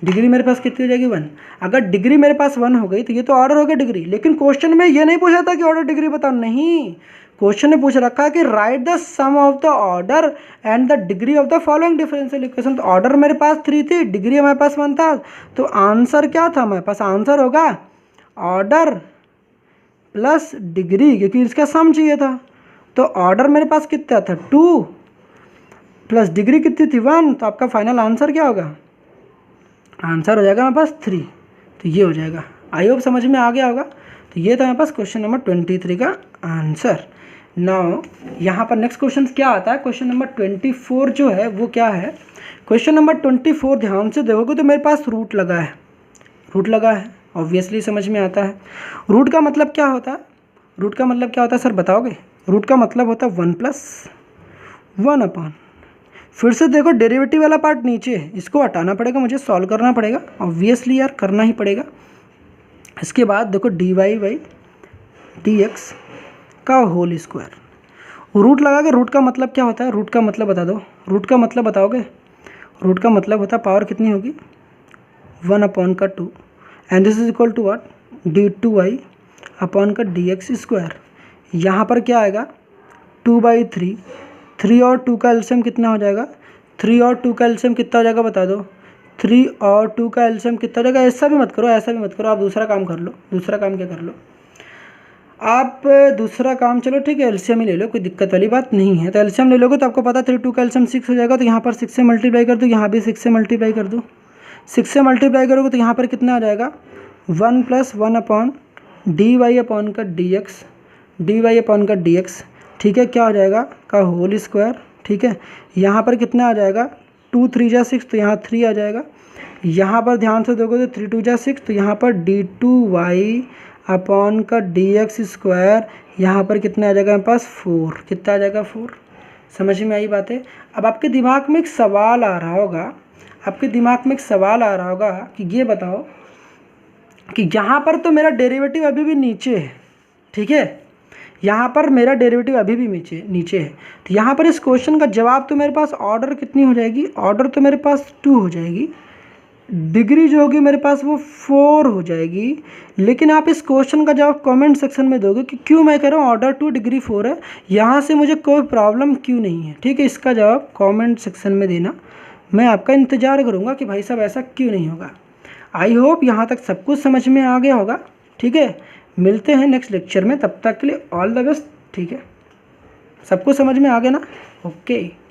S1: डिग्री मेरे पास कितनी हो जाएगी 1। अगर डिग्री मेरे पास 1 हो गई तो ये तो ऑर्डर हो गया डिग्री, लेकिन क्वेश्चन में ये नहीं पूछा था कि ऑर्डर डिग्री बताओ, नहीं, क्वेश्चन ने पूछ रखा है कि write the sum of the order and the degree of the following differential equation. तो ऑर्डर मेरे पास 3 थी, डिग्री हमारे पास 1 था, तो आंसर क्या था हमारे पास, आंसर होगा ऑर्डर प्लस डिग्री, क्योंकि इसका सम चाहिए था। तो ऑर्डर मेरे पास कितना था 2 प्लस डिग्री कितनी थी 1, तो आपका फाइनल आंसर क्या होगा, आंसर हो जाएगा हमारे पास 3, तो ये हो जाएगा। आई होप समझ में आ गया होगा। तो ये था हमारे पास क्वेश्चन नंबर 23 का आंसर। नाउ यहाँ पर नेक्स्ट क्वेश्चन क्या आता है, क्वेश्चन नंबर 24 जो है वो क्या है, क्वेश्चन नंबर 24 ध्यान से देखोगे तो मेरे पास रूट लगा है, ऑब्वियसली समझ में आता है। रूट का मतलब क्या होता है, सर बताओगे, रूट का मतलब होता है 1 + 1 अपॉन, फिर से देखो डेरिवेटिव वाला पार्ट नीचे है, इसको हटाना पड़ेगा, मुझे सॉल्व करना पड़ेगा, ऑब्वियसली यार करना ही पड़ेगा। इसके बाद देखो d Y by D x का होल स्क्वायर, रूट लगा के, रूट का मतलब क्या होता है, रूट का मतलब बता दो, रूट का मतलब बताओगे, रूट का मतलब होता है पावर कितनी होगी 1 अपॉन का 2 and this is equal to what d two Y upon का डी एक्स स्क्वायर। यहाँ पर क्या आएगा 2/3, 3 और 2 का एलसीएम कितना हो जाएगा, 3 और 2 का एलसीएम कितना हो जाएगा बता दो, 3 और 2 का एलसीएम कितना हो जाएगा, ऐसा भी मत करो, आप दूसरा काम कर लो, दूसरा काम क्या कर लो आप, दूसरा काम चलो ठीक है एलसीएम ही ले लो, कोई दिक्कत वाली बात नहीं है। तो एलसीएम ले लोगे तो आपको पता 3 2 का एलसीएम 6 हो जाएगा, तो यहाँ पर 6 से मल्टीप्लाई कर दो, यहाँ भी 6 से मल्टीप्लाई कर दो, 6 से मल्टीप्लाई करोगे तो यहाँ पर कितना आ जाएगा 1 + 1 अपॉन डी वाई अपॉन का डी एक्स, ठीक है, क्या हो जाएगा का होल स्क्वायर, ठीक है। यहाँ पर कितना आ जाएगा 2 3 जा 6, तो यहाँ 3 आ जाएगा, यहाँ पर ध्यान से देखो तो 3 2 जा 6, तो यहाँ पर डी टू वाई अपॉन का डी एक्स स्क्वायर, यहाँ पर कितना आ जाएगा मेरे पास 4, कितना आ जाएगा 4, समझ में आई बात है। अब आपके दिमाग में एक सवाल आ रहा होगा, कि ये बताओ कि यहाँ पर तो मेरा डेरिवेटिव अभी भी नीचे है, ठीक है, यहाँ पर मेरा डेरिवेटिव अभी भी नीचे है, तो यहाँ पर इस क्वेश्चन का जवाब तो मेरे पास ऑर्डर कितनी हो जाएगी, ऑर्डर तो मेरे पास 2 हो जाएगी, डिग्री जो होगी मेरे पास वो 4 हो जाएगी, लेकिन आप इस क्वेश्चन का जवाब कमेंट सेक्शन में दोगे कि क्यों मैं कह रहा हूँ ऑर्डर 2 डिग्री 4 है, यहाँ से मुझे कोई प्रॉब्लम क्यों नहीं है, ठीक है। इसका जवाब कमेंट सेक्शन में देना, मैं आपका इंतज़ार करूँगा कि भाई साहब ऐसा क्यों नहीं होगा। आई होप यहाँ तक सब कुछ समझ में आ गया होगा, ठीक है। मिलते हैं नेक्स्ट लेक्चर में, तब तक के लिए ऑल द बेस्ट, ठीक है। सब कुछ समझ में आ गया ना, ओके।